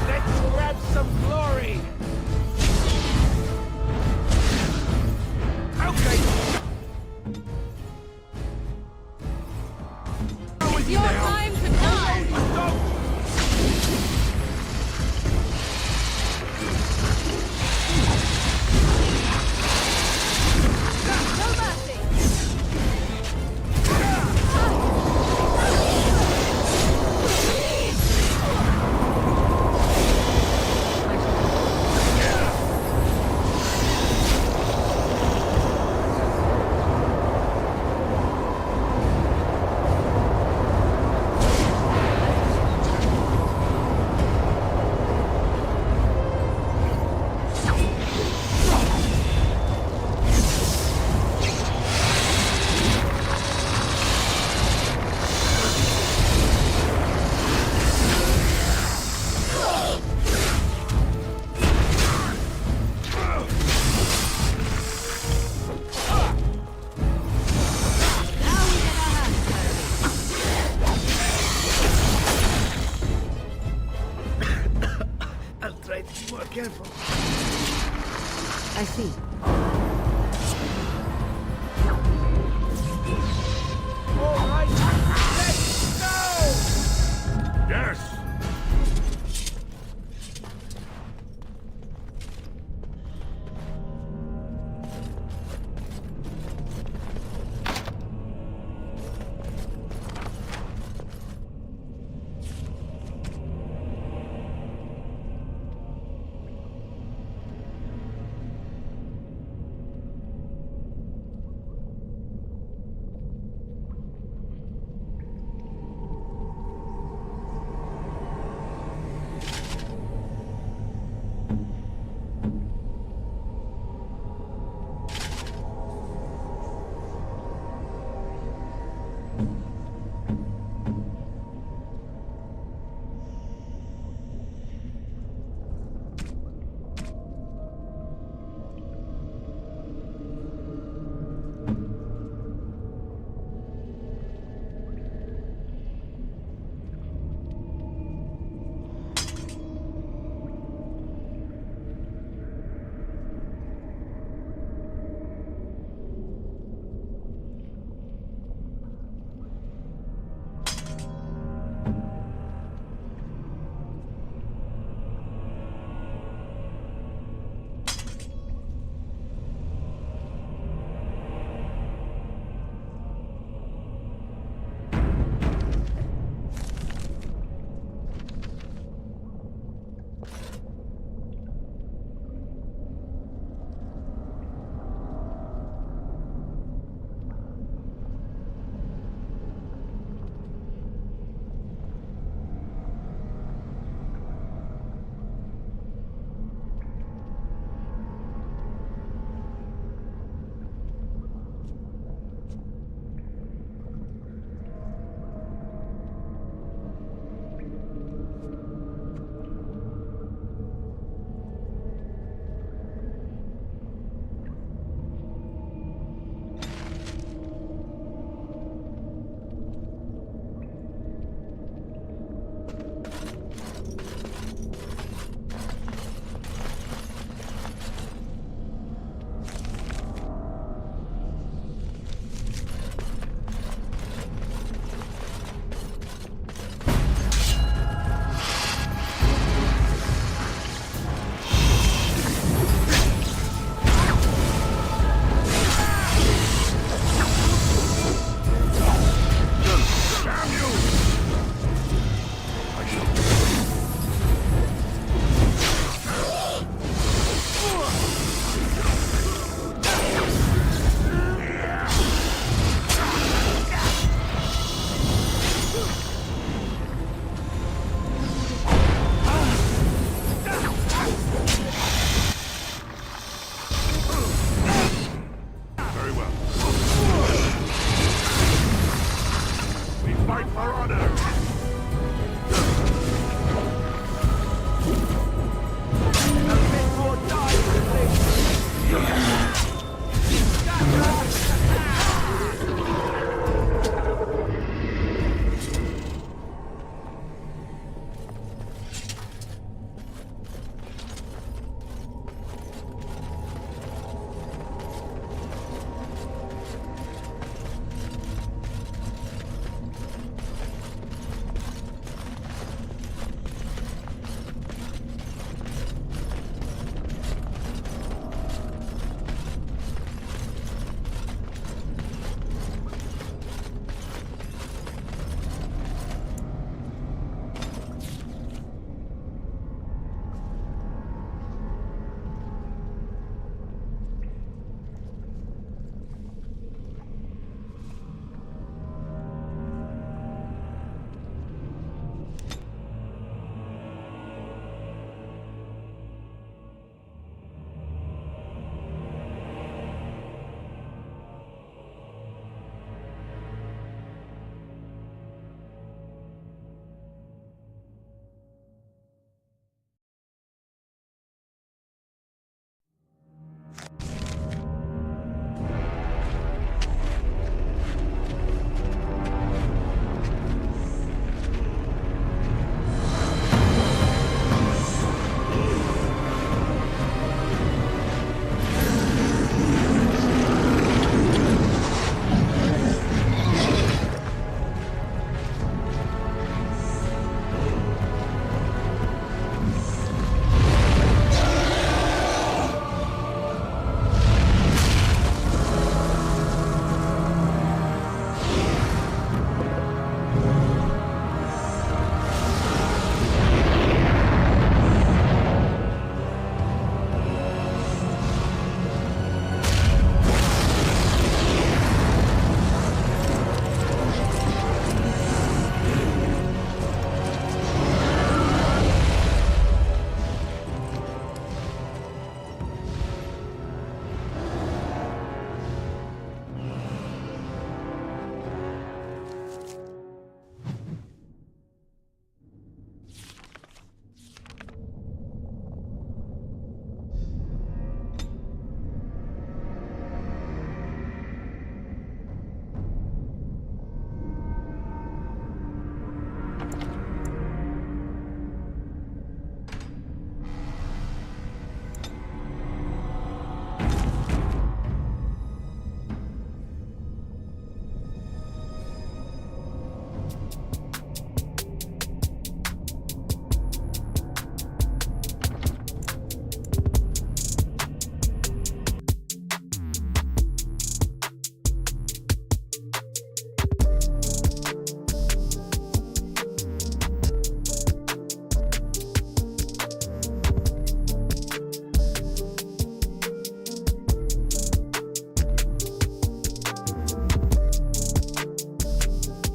Let's grab some glory! Okay! It's your time to die! No mercy! I'll try to be more careful. I see. All right, let's go! Yes! For honor!